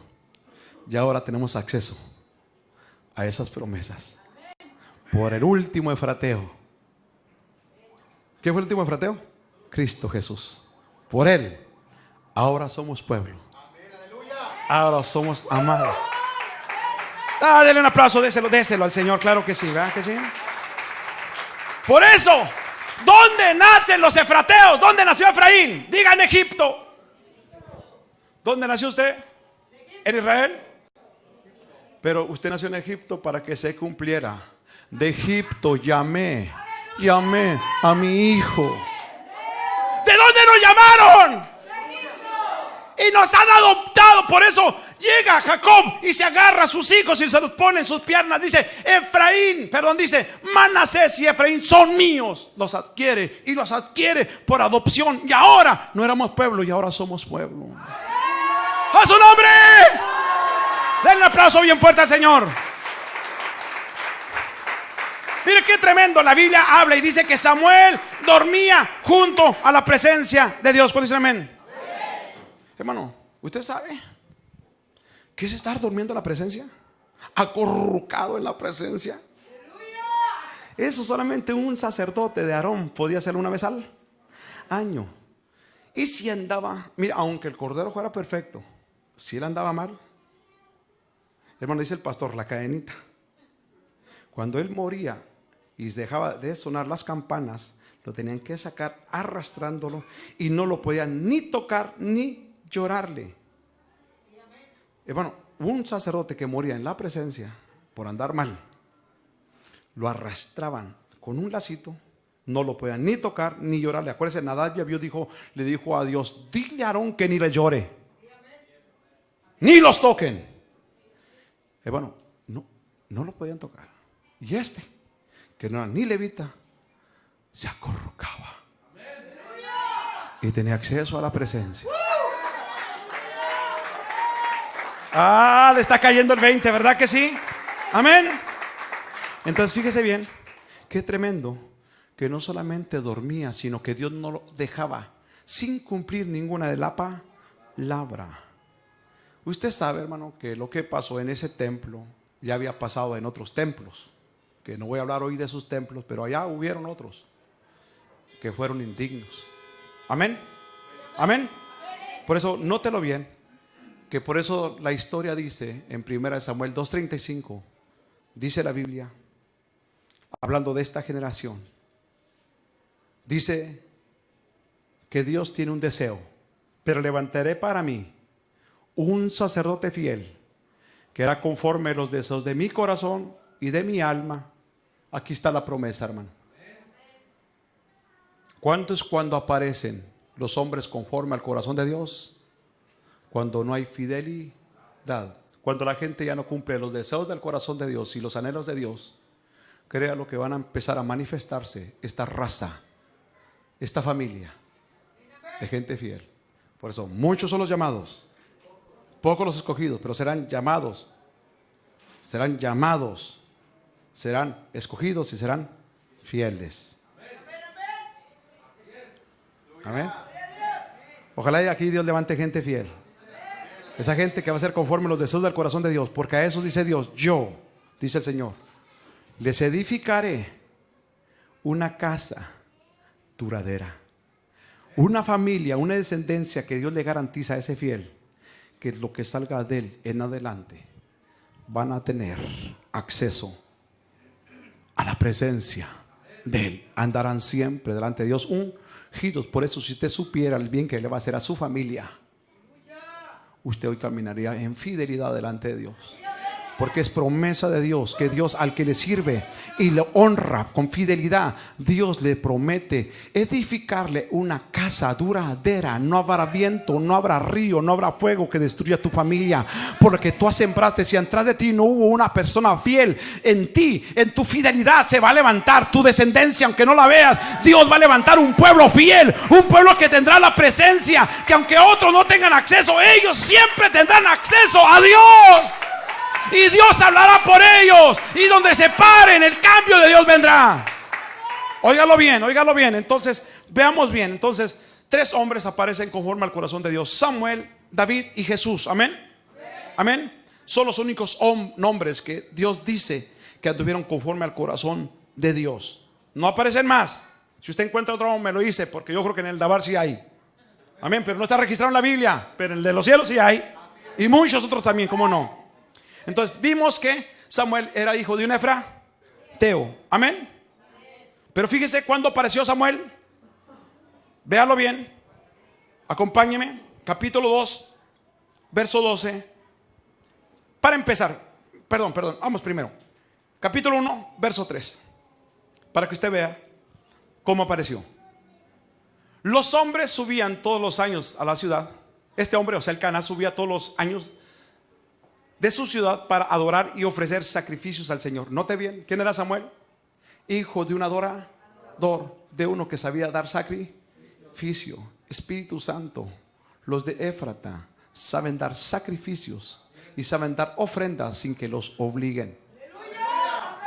Speaker 1: y ahora tenemos acceso a esas promesas por el último efrateo. ¿Qué fue el último efrateo? Cristo Jesús. Por él ahora somos pueblo, ahora somos amados. Denle un aplauso, déselo al Señor, claro que sí, ¿verdad que sí? Por eso, ¿dónde nacen los efrateos? ¿Dónde nació Efraín? Diga: en Egipto. ¿Dónde nació usted? ¿En Israel? Pero usted nació en Egipto para que se cumpliera: de Egipto llamé a mi hijo. ¿De dónde nos llamaron? Y nos han adoptado. Por eso llega Jacob y se agarra a sus hijos y se los pone en sus piernas. Dice: dice Manasés y Efraín son míos. Los adquiere, y los adquiere por adopción. Y ahora no éramos pueblo, y ahora somos pueblo. ¡A su nombre! Den un aplauso bien fuerte al Señor. Mire qué tremendo. La Biblia habla y dice que Samuel dormía junto a la presencia de Dios. ¿Cuál dice amén? Hermano, ¿usted sabe qué es estar durmiendo en la presencia? Acurrucado en la presencia. Eso solamente un sacerdote de Aarón podía hacerlo una vez al año. Y si andaba, mira, aunque el cordero fuera perfecto, si él andaba mal, hermano, dice el pastor, la cadenita, cuando él moría y dejaba de sonar las campanas, lo tenían que sacar arrastrándolo, y no lo podían ni tocar ni llorarle. Hermano, un sacerdote que moría en la presencia por andar mal, lo arrastraban con un lacito, no lo podían ni tocar ni llorarle. Acuérdense, Nadab le dijo a Dios: dile a Aarón que ni le llore, ni los toquen. Hermano, no lo podían tocar. Y que no era ni levita, se acurrucaba. y tenía acceso a la presencia. Ah, le está cayendo el 20, ¿verdad que sí? Amén. Entonces fíjese bien, qué tremendo, que no solamente dormía, sino que Dios no lo dejaba sin cumplir ninguna de la palabra. Usted sabe, hermano, que lo que pasó en ese templo ya había pasado en otros templos, que no voy a hablar hoy de esos templos, pero allá hubieron otros que fueron indignos. Amén. Amén. Por eso, nótelo bien, que por eso la historia dice en 1 Samuel 2:35, dice la Biblia, hablando de esta generación, dice que Dios tiene un deseo, pero levantaré para mí un sacerdote fiel, que hará conforme a los deseos de mi corazón y de mi alma. Aquí está la promesa, hermano. ¿Cuánto es cuando aparecen los hombres conforme al corazón de Dios? Cuando no hay fidelidad, cuando la gente ya no cumple los deseos del corazón de Dios y los anhelos de Dios. Crea lo que van a empezar a manifestarse esta raza, esta familia de gente fiel. Por eso muchos son los llamados, pocos los escogidos, pero serán llamados, serán escogidos y serán fieles. Amén. Ojalá aquí Dios levante gente fiel, esa gente que va a ser conforme a los deseos del corazón de Dios, porque a eso dice Dios, yo, dice el Señor, les edificaré una casa duradera, una familia, una descendencia que Dios le garantiza a ese fiel, que lo que salga de él en adelante van a tener acceso a la presencia de él, andarán siempre delante de Dios ungidos. Por eso, si usted supiera el bien que le va a hacer a su familia, usted hoy caminaría en fidelidad delante de Dios, porque es promesa de Dios que Dios al que le sirve y le honra con fidelidad, Dios le promete edificarle una casa duradera. No habrá viento, no habrá río, no habrá fuego que destruya tu familia, porque tú sembraste. Si atrás de ti no hubo una persona fiel, en ti, en tu fidelidad se va a levantar tu descendencia, aunque no la veas. Dios va a levantar un pueblo fiel, un pueblo que tendrá la presencia, que aunque otros no tengan acceso, ellos siempre tendrán acceso a Dios. Y Dios hablará por ellos, y donde se paren, el cambio de Dios vendrá. Óigalo bien, óigalo bien. Entonces, veamos bien. Entonces, 3 hombres aparecen conforme al corazón de Dios: Samuel, David y Jesús. Amén. Amén. Son los únicos nombres que Dios dice que anduvieron conforme al corazón de Dios. No aparecen más. Si usted encuentra otro, me lo dice, porque yo creo que en el Dabar sí hay. Amén. Pero no está registrado en la Biblia. Pero en el de los cielos sí hay. Y muchos otros también, ¿cómo no? Entonces vimos que Samuel era hijo de un efrateo. Amén. Pero fíjese cuándo apareció Samuel. Véalo bien. Acompáñeme. Capítulo 2, verso 12. Para empezar, perdón, vamos primero. Capítulo 1, verso 3. Para que usted vea cómo apareció. Los hombres subían todos los años a la ciudad. Este hombre, o sea, el Cana, subía todos los años de su ciudad para adorar y ofrecer sacrificios al Señor. Note bien, ¿quién era Samuel? Hijo de un adorador, de uno que sabía dar sacrificio. Espíritu Santo, los de Éfrata saben dar sacrificios y saben dar ofrendas sin que los obliguen.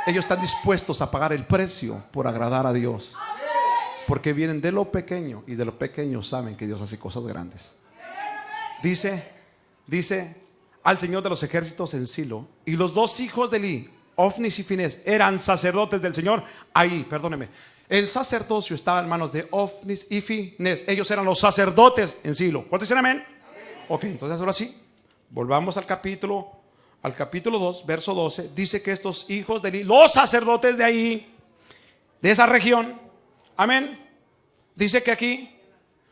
Speaker 1: Ellos están dispuestos a pagar el precio por agradar a Dios, porque vienen de lo pequeño, y de lo pequeño saben que Dios hace cosas grandes. Dice al Señor de los ejércitos en Silo, y los 2 hijos de Eli, Ofnis y Finés, eran sacerdotes del Señor. Ahí, perdóneme, el sacerdocio estaba en manos de Ofnis y Finés. Ellos eran los sacerdotes en Silo. ¿Cuántos dicen amén? Ok, entonces ahora sí, volvamos al capítulo 2, verso 12. Dice que estos hijos de Eli, los sacerdotes de ahí, de esa región, amén, dice que aquí,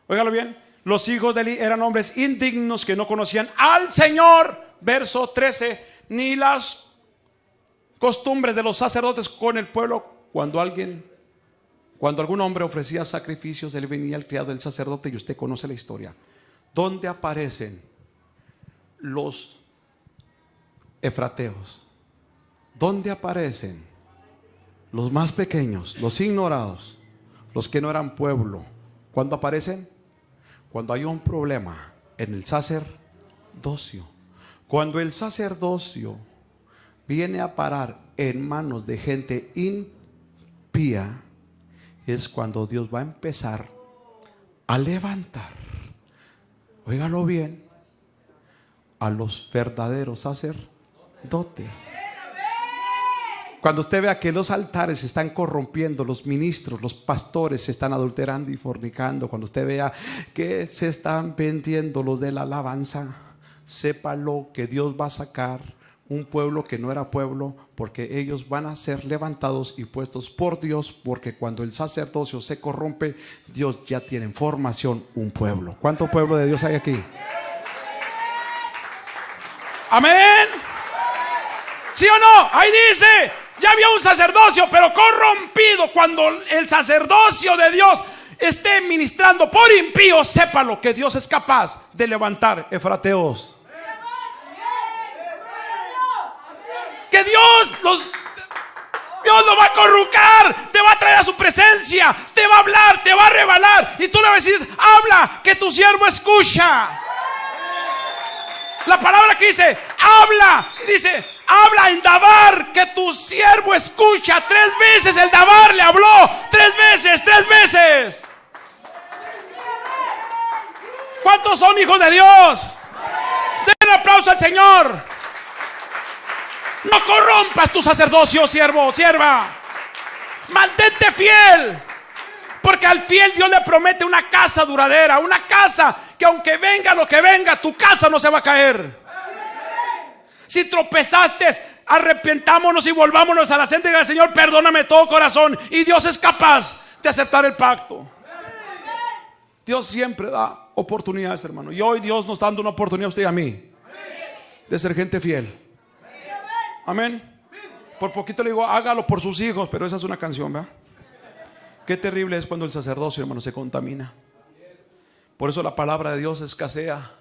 Speaker 1: óigalo bien, los hijos de Eli eran hombres indignos que no conocían al Señor. Verso 13, ni las costumbres de los sacerdotes con el pueblo. Cuando algún hombre ofrecía sacrificios, él venía el criado del sacerdote, y usted conoce la historia. ¿Dónde aparecen los efrateos? ¿Dónde aparecen los más pequeños, los ignorados, los que no eran pueblo? ¿Cuándo aparecen? cuando hay un problema en el sacerdocio, cuando el sacerdocio viene a parar en manos de gente impía, es cuando Dios va a empezar a levantar, óigalo bien, a los verdaderos sacerdotes. Cuando usted vea que los altares se están corrompiendo, los ministros, los pastores se están adulterando y fornicando, cuando usted vea que se están vendiendo los de la alabanza, sépalo que Dios va a sacar un pueblo que no era pueblo, porque ellos van a ser levantados y puestos por Dios, porque cuando el sacerdocio se corrompe, Dios ya tiene en formación un pueblo. ¿Cuánto pueblo de Dios hay aquí? Amén. ¿Sí o no? Ahí dice, ya había un sacerdocio, pero corrompido. Cuando el sacerdocio de Dios esté ministrando por impíos, sépalo que Dios es capaz de levantar efrateos. Que Dios los va a corrucar, te va a traer a su presencia, te va a hablar, te va a revelar, y tú le vas a decir, habla, que tu siervo escucha. La palabra que dice, habla, dice, habla en Dabar, que tu siervo escucha. 3 veces el Dabar le habló, 3 veces. ¿Cuántos son hijos de Dios? Den un aplauso al Señor. No corrompas tu sacerdocio, siervo, sierva. Mantente fiel, porque al fiel Dios le promete una casa duradera, una casa que aunque venga lo que venga, tu casa no se va a caer. Si tropezaste, arrepentámonos y volvámonos a la senda del Señor, perdóname todo corazón, y Dios es capaz de aceptar el pacto. Dios siempre da oportunidades, hermano, y hoy Dios nos está dando una oportunidad a usted y a mí de ser gente fiel. Amén. Por poquito le digo, hágalo por sus hijos, pero esa es una canción, ¿verdad? Qué terrible es cuando el sacerdocio, hermano, se contamina. Por eso la palabra de Dios escasea.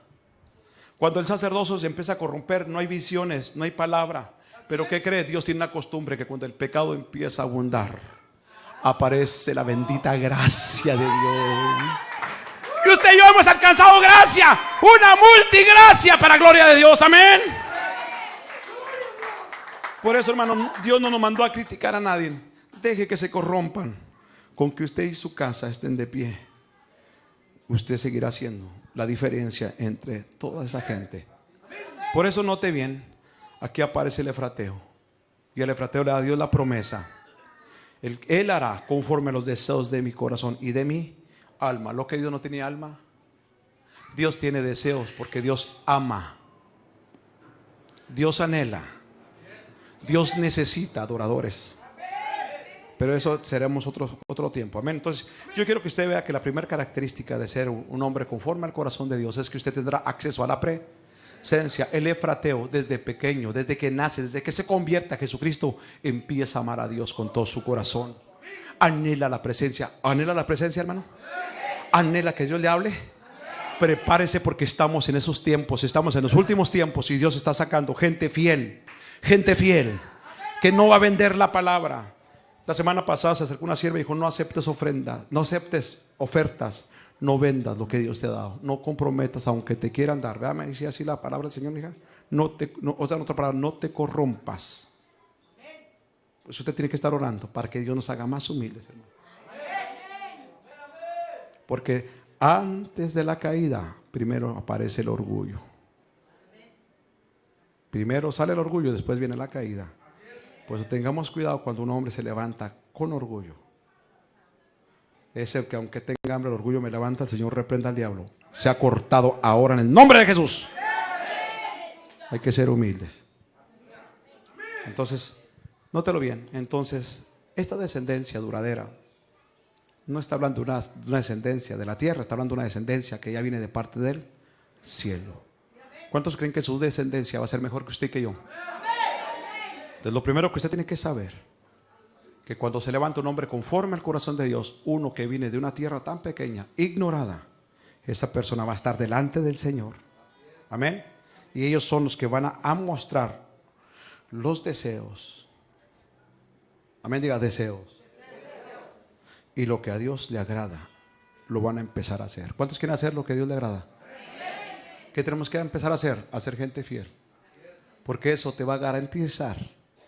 Speaker 1: Cuando el sacerdocio se empieza a corromper, no hay visiones, no hay palabra. Pero ¿qué cree? Dios tiene una costumbre que cuando el pecado empieza a abundar, aparece la bendita gracia de Dios. Y usted y yo hemos alcanzado gracia, una multigracia para gloria de Dios. Amén. Por eso, hermano, Dios no nos mandó a criticar a nadie. Deje que se corrompan. Con que usted y su casa estén de pie, usted seguirá siendo la diferencia entre toda esa gente. Por eso note bien, aquí aparece el efrateo, y el efrateo le da a Dios la promesa. Él hará conforme a los deseos de mi corazón y de mi alma. Lo que Dios no tenía alma, Dios tiene deseos, porque Dios ama, Dios anhela, Dios necesita adoradores. Pero eso seremos otro tiempo. Amén. Entonces yo quiero que usted vea que la primera característica de ser un hombre conforme al corazón de Dios es que usted tendrá acceso a la presencia. El efrateo, desde pequeño, desde que nace, desde que se convierte a Jesucristo, empieza a amar a Dios con todo su corazón. Anhela la presencia. ¿Anhela la presencia, hermano? ¿Anhela que Dios le hable? Prepárese, porque estamos en esos tiempos, estamos en los últimos tiempos, y Dios está sacando gente fiel que no va a vender la palabra. La semana pasada se acercó una sierva y dijo, no aceptes ofrendas, no aceptes ofertas, no vendas lo que Dios te ha dado, no comprometas aunque te quieran dar. Vea, me decía así la palabra del Señor, hija. Otra palabra, no te corrompas. Pues usted tiene que estar orando para que Dios nos haga más humildes, hermano. Porque antes de la caída, primero aparece el orgullo. Primero sale el orgullo, después viene la caída. Pues tengamos cuidado cuando un hombre se levanta con orgullo. Es el que, aunque tenga hambre, el orgullo me levanta. El Señor reprenda al diablo. Se ha cortado ahora en el nombre de Jesús. Hay que ser humildes. Entonces, nótelo bien. Entonces, esta descendencia duradera no está hablando de una descendencia de la tierra, está hablando de una descendencia que ya viene de parte del cielo. ¿Cuántos creen que su descendencia va a ser mejor que usted y que yo? Entonces, lo primero que usted tiene que saber, que cuando se levanta un hombre conforme al corazón de Dios, uno que viene de una tierra tan pequeña, ignorada, esa persona va a estar delante del Señor. Amén. Y ellos son los que van a mostrar los deseos. Amén, diga deseos. Y lo que a Dios le agrada lo van a empezar a hacer. ¿Cuántos quieren hacer lo que a Dios le agrada? ¿Qué tenemos que empezar a hacer? A ser gente fiel. Porque eso te va a garantizar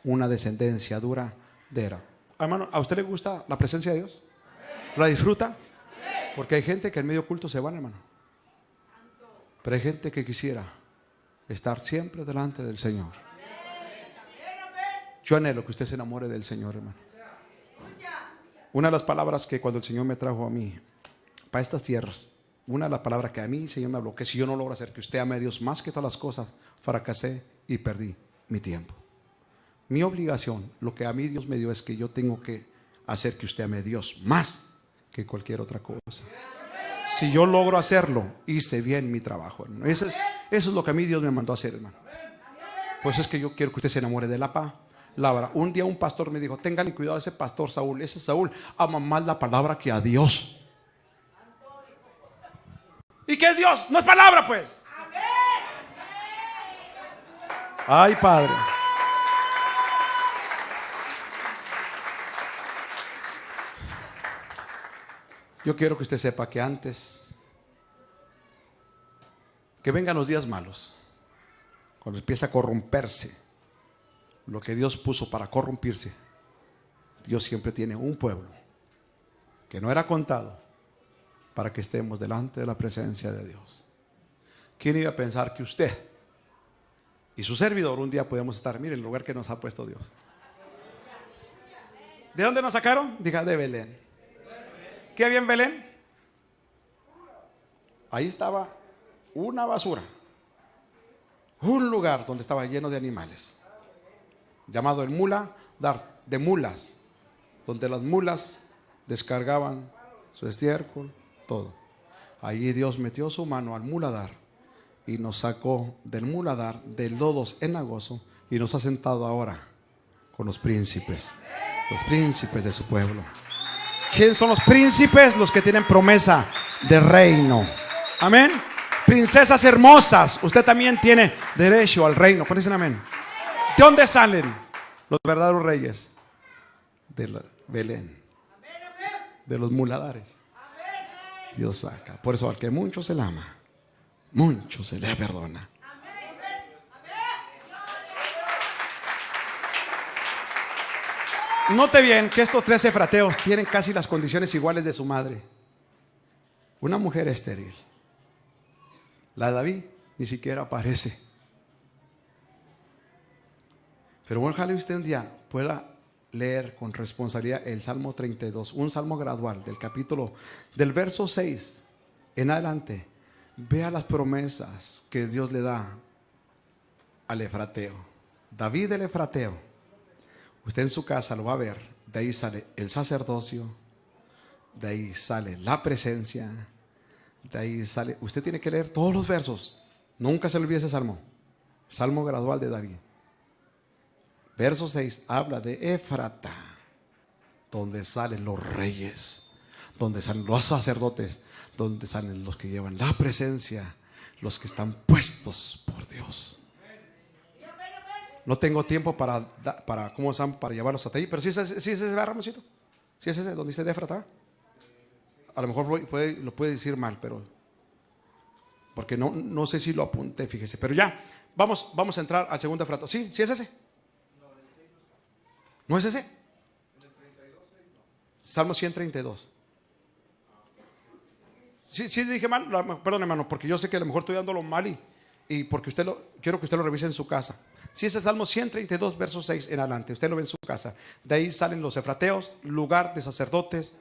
Speaker 1: una descendencia duradera. Hermano, ¿a usted le gusta la presencia de Dios? ¿La disfruta? Porque hay gente que en medio culto se van, hermano. Pero hay gente que quisiera estar siempre delante del Señor. Yo anhelo que usted se enamore del Señor, hermano. Una de las palabras que cuando el Señor me trajo a mí para estas tierras, una de las palabras que a mí el Señor me habló, que si yo no logro hacer que usted ame a Dios más que todas las cosas, fracasé y perdí mi tiempo. Mi obligación, lo que a mí Dios me dio, es que yo tengo que hacer que usted ame a Dios más que cualquier otra cosa. Si yo logro hacerlo, hice bien mi trabajo, hermano. Eso es lo que a mí Dios me mandó a hacer, hermano. Pues es que yo quiero que usted se enamore de la palabra. Un día un pastor me dijo: tengan cuidado de ese pastor Saúl. Ese Saúl ama más la palabra que a Dios. ¿Y qué es Dios? No es palabra, pues. Ay, Padre. Yo quiero que usted sepa que antes que vengan los días malos, cuando empieza a corromperse lo que Dios puso para corrompirse, Dios siempre tiene un pueblo que no era contado para que estemos delante de la presencia de Dios. ¿Quién iba a pensar que usted y su servidor un día podemos estar, mire, en el lugar que nos ha puesto Dios? ¿De dónde nos sacaron? Diga, de Belén. ¿Qué había en Belén? Ahí estaba una basura, un lugar donde estaba lleno de animales, llamado el muladar, de mulas, donde las mulas descargaban su estiércol, todo. Allí Dios metió su mano al muladar y nos sacó del muladar, del lodo cenagoso, y nos ha sentado ahora con los príncipes de su pueblo. ¿Quiénes son los príncipes? Los que tienen promesa de reino. Amén. Princesas hermosas, usted también tiene derecho al reino. ¿Cuántos dicen amén? ¿De dónde salen los verdaderos reyes? De Belén, de los muladares. Dios saca. Por eso al que mucho se le ama, mucho se le perdona. Note bien que estos 13 efrateos tienen casi las condiciones iguales de su madre. Una mujer estéril. La de David ni siquiera aparece. Pero ojalá usted un día pueda leer con responsabilidad el Salmo 32, un salmo gradual del capítulo, del verso 6 en adelante. Vea las promesas que Dios le da al efrateo. David el efrateo. Usted en su casa lo va a ver. De ahí sale el sacerdocio, de ahí sale la presencia, de ahí sale. Usted tiene que leer todos los versos. Nunca se le olvide ese salmo. Salmo gradual de David. Verso 6 habla de Éfrata, donde salen los reyes, donde salen los sacerdotes, donde salen los que llevan la presencia, los que están puestos por Dios. No tengo tiempo para ¿cómo están? Para llevarlos hasta ahí. Pero si es ese, Ramoncito. Si es ese, donde dice Éfrata. A lo mejor lo puede decir mal, pero porque no sé si lo apunté, fíjese. Pero ya, vamos a entrar al segundo Éfrata. ¿Sí? ¿Sí es ese? ¿No es ese? Salmo 132. Sí dije mal, perdón, hermano, porque yo sé que a lo mejor estoy dándolo mal y porque quiero que usted lo revise en su casa. Si es el Salmo 132, verso 6 en adelante, usted lo ve en su casa. De ahí salen los efrateos, lugar de sacerdotes,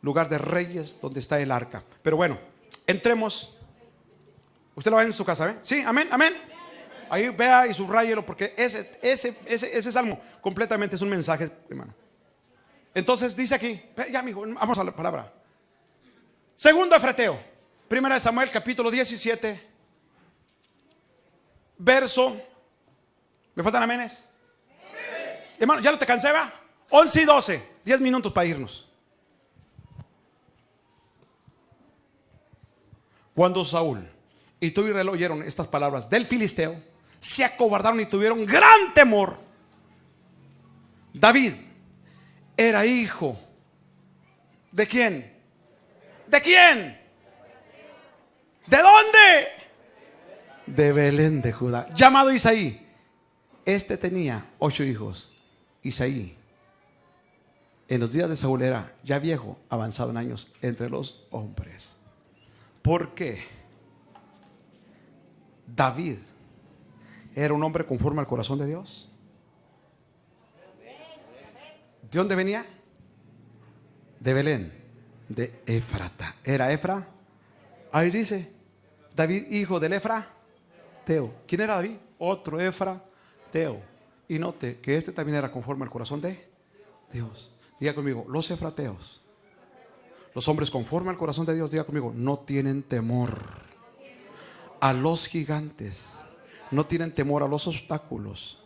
Speaker 1: lugar de reyes, donde está el arca. Pero bueno, entremos. Usted lo ve en su casa, ¿eh? Sí, amén, amén. Ahí vea y subráyelo, porque ese salmo completamente es un mensaje, hermano. Entonces dice aquí, ya amigo, vamos a la palabra. Segundo efrateo, primera de Samuel, capítulo 17, verso. ¿Me faltan amenes? Hermano, ¿ya no te cansé, va? 11 y 12, 10 minutos para irnos. Cuando Saúl y todo Israel oyeron estas palabras del filisteo, se acobardaron y tuvieron gran temor. David era hijo ¿de quién? ¿De quién? ¿De dónde? De Belén de Judá, llamado Isaí. Este tenía 8 hijos. Isaí, en los días de Saúl, era ya viejo, avanzado en años entre los hombres. ¿Por qué? David era un hombre conforme al corazón de Dios. ¿De dónde venía? De Belén, de Éfrata. ¿Era Efra? Ahí dice, David, hijo del Efrateo. ¿Quién era David? Otro Efrateo. Y note que este también era conforme al corazón de Dios. Diga conmigo, los efrateos, los hombres conforme al corazón de Dios, diga conmigo, no tienen temor a los gigantes, no tienen temor a los obstáculos,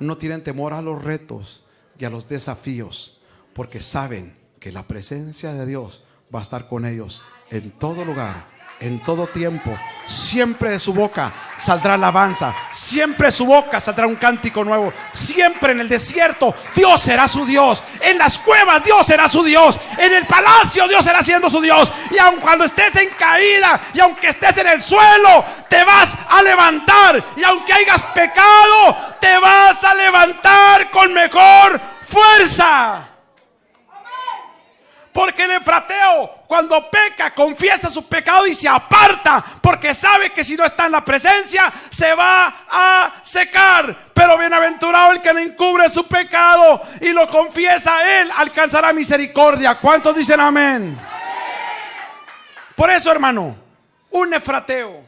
Speaker 1: no tienen temor a los retos y a los desafíos, porque saben que la presencia de Dios va a estar con ellos en todo lugar, en todo tiempo. Siempre de su boca saldrá alabanza, siempre de su boca saldrá un cántico nuevo. Siempre en el desierto Dios será su Dios, en las cuevas Dios será su Dios, en el palacio Dios será siendo su Dios. Y aun cuando estés en caída, y aunque estés en el suelo, te vas a levantar. Y aunque hayas pecado, te vas a levantar con mejor fuerza. Porque el efrateo, cuando peca, confiesa su pecado y se aparta, porque sabe que si no está en la presencia se va a secar. Pero bienaventurado el que no encubre su pecado y lo confiesa, él alcanzará misericordia. ¿Cuántos dicen amén? Por eso, hermano, un efrateo,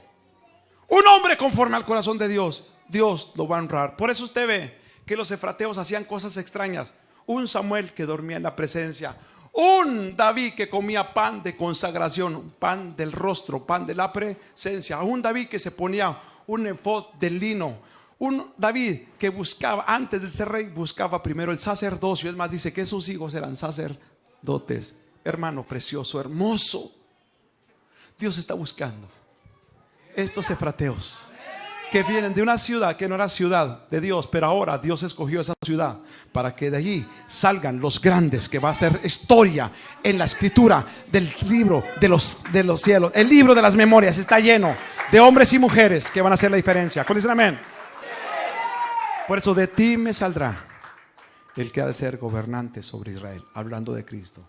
Speaker 1: un hombre conforme al corazón de Dios, Dios lo va a honrar. Por eso usted ve que los efrateos hacían cosas extrañas. Un Samuel que dormía en la presencia, un David que comía pan de consagración, pan del rostro, pan de la presencia, un David que se ponía un efod de lino, un David que buscaba, antes de ser rey, buscaba primero el sacerdocio. Es más, dice que sus hijos eran sacerdotes. Hermano precioso, hermoso, Dios está buscando estos efrateos que vienen de una ciudad que no era ciudad de Dios, pero ahora Dios escogió esa ciudad para que de allí salgan los grandes, que va a ser historia en la escritura del libro de los cielos. El libro de las memorias está lleno de hombres y mujeres que van a hacer la diferencia. ¿Cuál dicen amén? Por eso de ti me saldrá el que ha de ser gobernante sobre Israel, hablando de Cristo.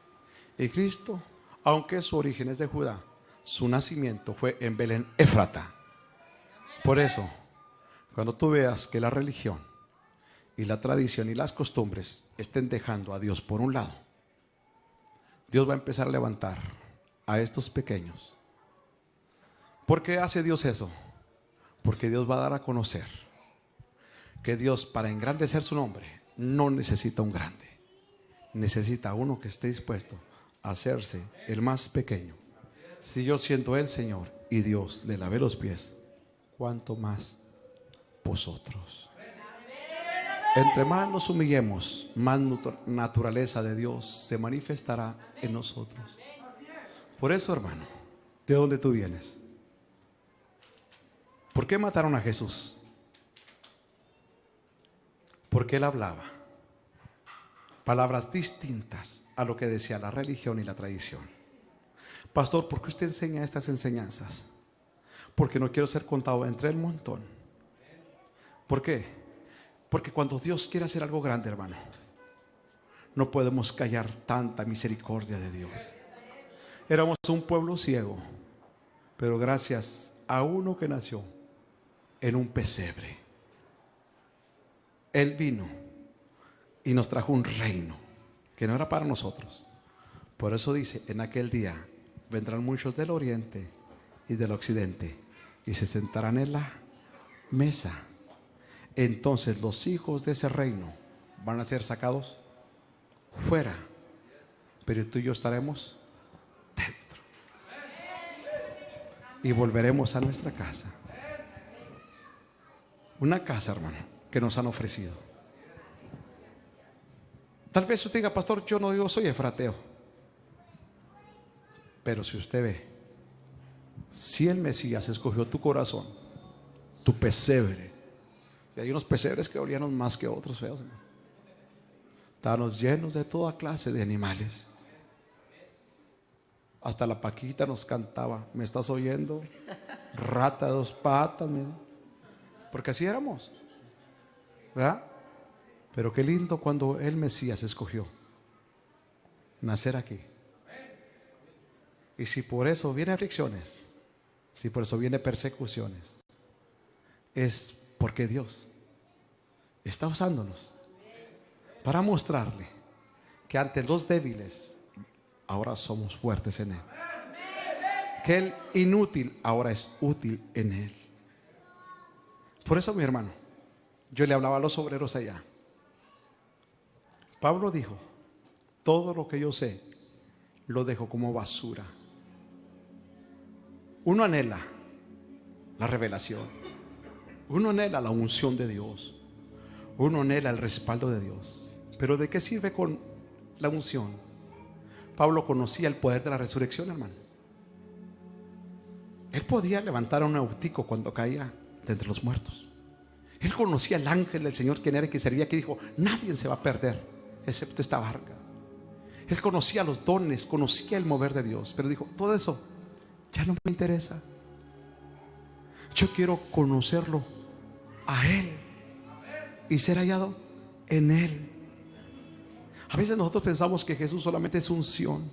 Speaker 1: Y Cristo, aunque su origen es de Judá, su nacimiento fue en Belén Éfrata. Por eso, cuando tú veas que la religión y la tradición y las costumbres estén dejando a Dios por un lado, Dios va a empezar a levantar a estos pequeños. ¿Por qué hace Dios eso? Porque Dios va a dar a conocer que Dios, para engrandecer su nombre, no necesita un grande, necesita uno que esté dispuesto a hacerse el más pequeño. Si yo siendo el Señor y Dios le lavé los pies, ¿cuánto más vosotros? Entre más nos humillemos, más naturaleza de Dios se manifestará en nosotros. Por eso, hermano, ¿de dónde tú vienes? ¿Por qué mataron a Jesús? Porque él hablaba palabras distintas a lo que decía la religión y la tradición. Pastor, ¿por qué usted enseña estas enseñanzas? Porque no quiero ser contado entre el montón. ¿Por qué? Porque cuando Dios quiere hacer algo grande, hermano, no podemos callar tanta misericordia de Dios. Éramos un pueblo ciego, pero gracias a uno que nació en un pesebre, Él vino y nos trajo un reino que no era para nosotros. Por eso dice, en aquel día vendrán muchos del oriente y del occidente y se sentarán en la mesa. Entonces los hijos de ese reino van a ser sacados fuera, pero tú y yo estaremos dentro y volveremos a nuestra casa. Una casa, hermano, que nos han ofrecido. Tal vez usted diga, pastor, yo soy efrateo. Pero si usted ve, si el Mesías escogió tu corazón, tu pesebre, y hay unos pesebres que olían más que otros feos, hermano. Estaban llenos de toda clase de animales. Hasta la Paquita nos cantaba: ¿me estás oyendo? Rata de 2 patas, mira. Porque así éramos, ¿verdad? Pero qué lindo cuando el Mesías escogió nacer aquí. Y si por eso vienen aflicciones, si por eso vienen persecuciones, es porque Dios está usándonos para mostrarle que ante los débiles ahora somos fuertes en Él, que el inútil ahora es útil en Él. Por eso, mi hermano, yo le hablaba a los obreros allá. Pablo dijo: todo lo que yo sé lo dejo como basura. Uno anhela la revelación, uno anhela la unción de Dios, uno anhela el respaldo de Dios. Pero ¿de qué sirve con la unción? Pablo conocía el poder de la resurrección, hermano. Él podía levantar a un autico cuando caía de entre los muertos. Él conocía el ángel del Señor, quien era el que servía, que dijo: nadie se va a perder excepto esta barca. Él conocía los dones, conocía el mover de Dios, pero dijo: todo eso ya no me interesa. Yo quiero conocerlo a Él y ser hallado en Él. A veces nosotros pensamos que Jesús solamente es unción.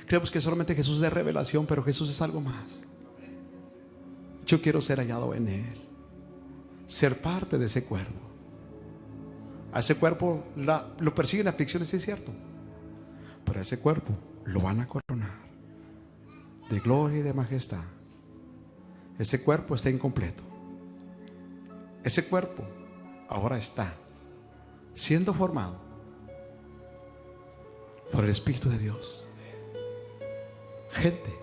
Speaker 1: Creemos que solamente Jesús es revelación, pero Jesús es algo más. Yo quiero ser hallado en Él, ser parte de ese cuerpo. A ese cuerpo lo persiguen aflicciones, sí es cierto, pero a ese cuerpo lo van a coronar de gloria y de majestad. Ese cuerpo está incompleto. Ese cuerpo ahora está siendo formado por el Espíritu de Dios. Gente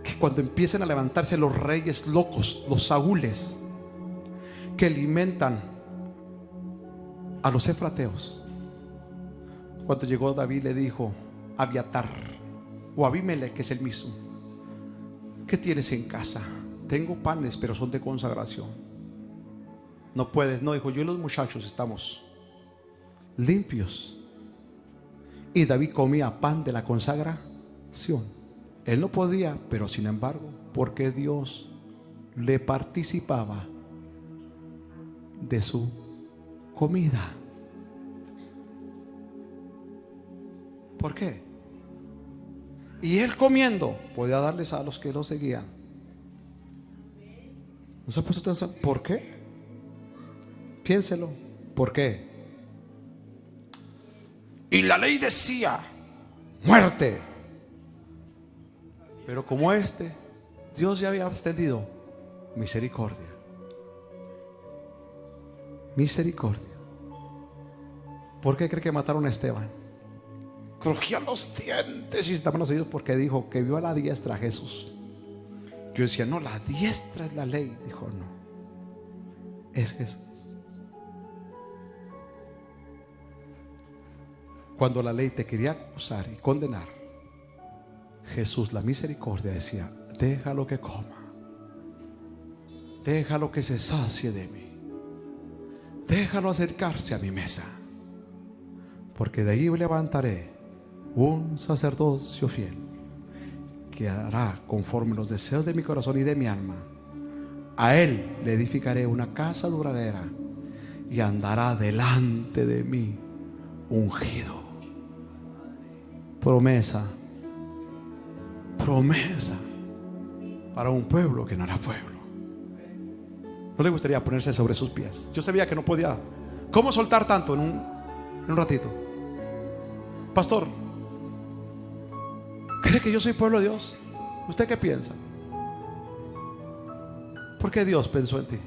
Speaker 1: que cuando empiecen a levantarse los reyes locos, los saúles que alimentan a los efrateos, cuando llegó David le dijo a Abiatar o Abimelech, que es el mismo: ¿qué tienes en casa? Tengo panes, pero son de consagración. No puedes. No, dijo: yo y los muchachos estamos limpios. Y David comía pan de la consagración. Él no podía, pero sin embargo, porque Dios le participaba de su comida. ¿Por qué? Y él comiendo podía darles a los que lo seguían. ¿No se ha puesto atención? ¿Por qué? Piénselo. ¿Por qué? Y la ley decía: muerte. Pero como Dios ya había extendido misericordia. Misericordia. ¿Por qué cree que mataron a Esteban? Crujía los dientes y estaban los oídos, porque dijo que vio a la diestra a Jesús. Yo decía: no, la diestra es la ley. Dijo: no, es Jesús. Cuando la ley te quería acusar y condenar, Jesús, la misericordia, decía: déjalo que coma, déjalo que se sacie de mí, déjalo acercarse a mi mesa, porque de ahí levantaré un sacerdocio fiel que hará conforme los deseos de mi corazón y de mi alma. A él le edificaré una casa duradera y andará delante de mí ungido. Promesa, promesa para un pueblo que no era pueblo. ¿No le gustaría ponerse sobre sus pies? Yo sabía que no podía. ¿Cómo soltar tanto en un ratito? Pastor, ¿cree que yo soy pueblo de Dios? ¿Usted qué piensa? ¿Por qué Dios pensó en ti?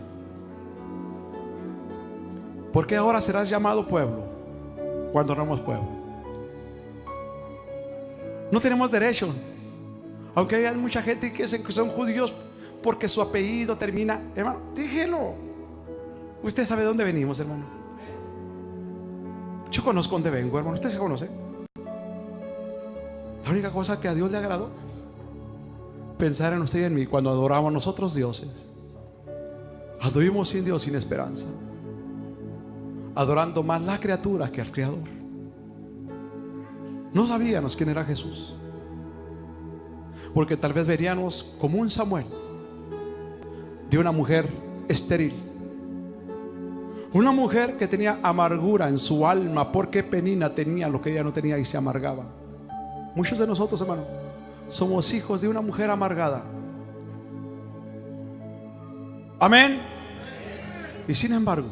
Speaker 1: ¿Por qué ahora serás llamado pueblo cuando no somos pueblo? No tenemos derecho. Aunque haya mucha gente que son judíos porque su apellido termina. Hermano, dígelo. Usted sabe de dónde venimos, hermano. Yo conozco dónde vengo, hermano. Usted se conoce. La única cosa que a Dios le agradó, pensar en usted y en mí cuando adoramos a nosotros dioses. Anduvimos sin Dios, sin esperanza, adorando más la criatura que al Creador. No sabíamos quién era Jesús. porque tal vez veríamos como un Samuel de una mujer estéril, una mujer que tenía amargura en su alma porque Penina tenía lo que ella no tenía y se amargaba. Muchos de nosotros, hermano, somos hijos de una mujer amargada. Amén. Y sin embargo,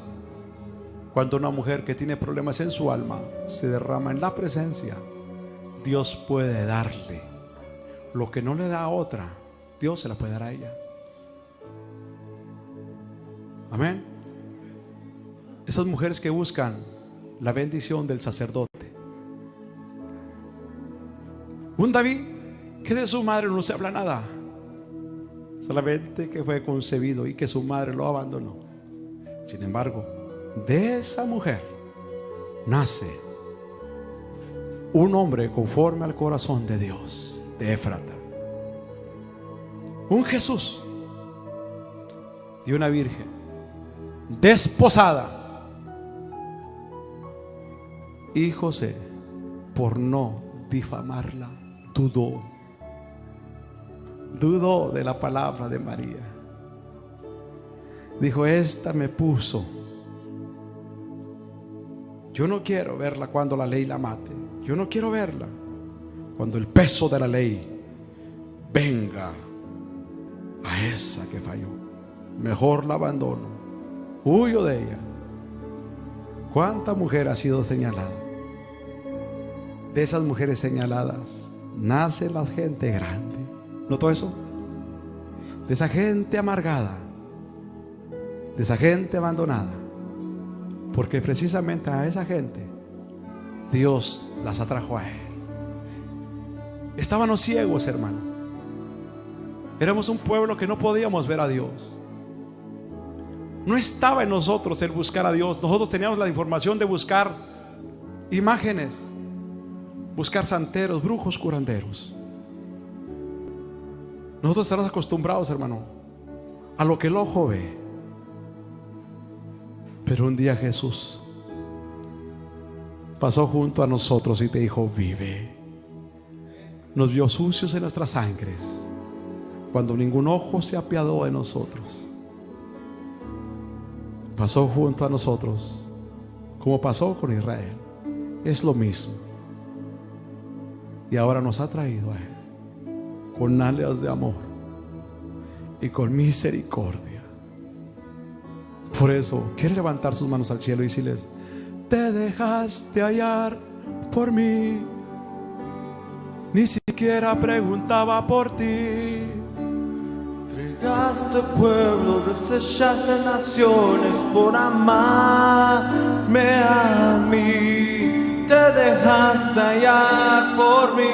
Speaker 1: cuando una mujer que tiene problemas en su alma se derrama en la presencia, Dios puede darle lo que no le da a otra. Dios se la puede dar a ella. Amén. Esas mujeres que buscan la bendición del sacerdote. Un David que de su madre no se habla nada, solamente que fue concebido y que su madre lo abandonó. Sin embargo, de esa mujer nace un hombre conforme al corazón de Dios, de Éfrata, un Jesús de una virgen desposada. Y José, por no difamarla, dudó de la palabra de María. Dijo: esta me puso. Yo no quiero verla cuando la ley la mate. Yo no quiero verla cuando el peso de la ley venga a esa que falló. Mejor la abandono, huyo de ella. ¿Cuánta mujer ha sido señalada? De esas mujeres señaladas nace la gente grande. ¿Notó eso? De esa gente amargada, de esa gente abandonada, porque precisamente a esa gente Dios las atrajo a Él. Estábamos ciegos, hermano. Éramos un pueblo que no podíamos ver a Dios. No estaba en nosotros el buscar a Dios. Nosotros teníamos la información de buscar imágenes, buscar santeros, brujos, curanderos. Nosotros estamos acostumbrados, hermano, a lo que el ojo ve. Pero un día Jesús pasó junto a nosotros y te dijo: vive. Nos vio sucios en nuestras sangres cuando ningún ojo se apiadó de nosotros. Pasó junto a nosotros como pasó con Israel. Es lo mismo. Y ahora nos ha traído a Él con alas de amor y con misericordia. Por eso quiere levantar sus manos al cielo y decirles: te dejaste hallar por mí, ni siquiera preguntaba por ti.
Speaker 2: Entregaste pueblo, desechaste naciones por amarme a mí. Te dejaste hallar por mí,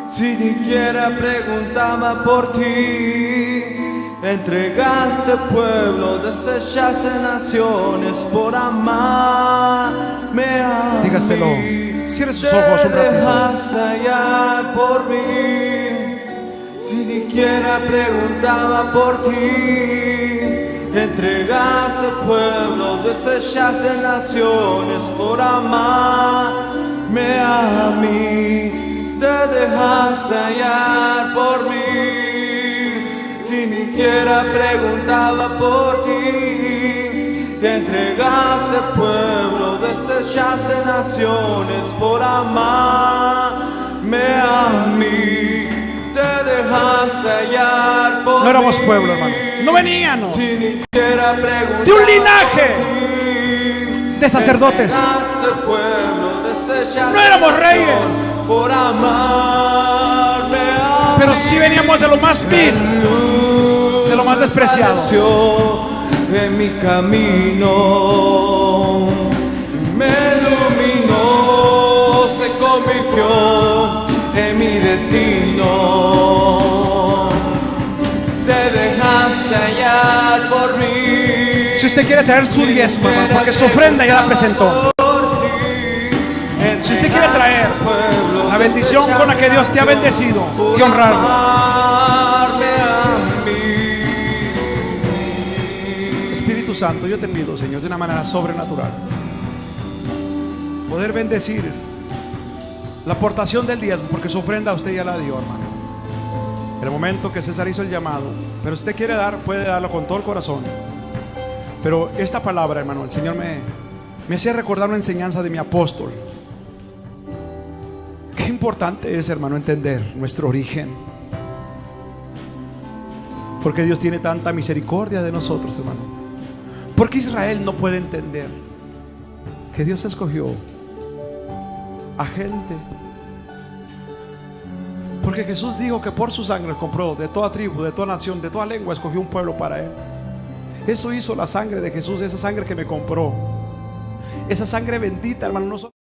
Speaker 2: si ni siquiera preguntaba por ti. Entregaste pueblo, desechaste naciones por amarme a mí.
Speaker 1: Dígaselo, cierre sus ojos un ratito.
Speaker 2: Te dejaste hallar por mí, si ni siquiera preguntaba por ti. Entregaste pueblo, desechaste naciones por amarme a mí. Te dejaste hallar por mí, si ni siquiera preguntaba por ti. Te entregaste pueblo, desechaste naciones por amarme a mí. Te dejaste hallar por mí.
Speaker 1: No éramos pueblo, hermano. No veníamos
Speaker 2: Si ni siquiera preguntaba
Speaker 1: de un linaje de sacerdotes. No éramos reyes,
Speaker 2: por amarme a
Speaker 1: pero sí veníamos de lo más vil, de lo más despreciado.
Speaker 2: En mi camino me iluminó, se convirtió en mi destino. Te dejaste hallar por mí.
Speaker 1: Si usted quiere traer su diezmo, hermano, porque su ofrenda ya la presentó. Si usted quiere traer la bendición con la que Dios te ha bendecido y honrarlo, Espíritu Santo, yo te pido, Señor, de una manera sobrenatural, poder bendecir la aportación del diezmo, porque su ofrenda usted ya la dio, hermano. el momento que César hizo el llamado. Pero si usted quiere dar, puede darlo con todo el corazón. Pero esta palabra, hermano, el Señor me hacía recordar una enseñanza de mi apóstol. Qué importante es, hermano, entender nuestro origen. Porque Dios tiene tanta misericordia de nosotros, hermano. Porque Israel no puede entender que Dios escogió a gente. Porque Jesús dijo que por su sangre compró de toda tribu, de toda nación, de toda lengua, escogió un pueblo para Él. Eso hizo la sangre de Jesús, esa sangre que me compró. Esa sangre bendita, hermano, no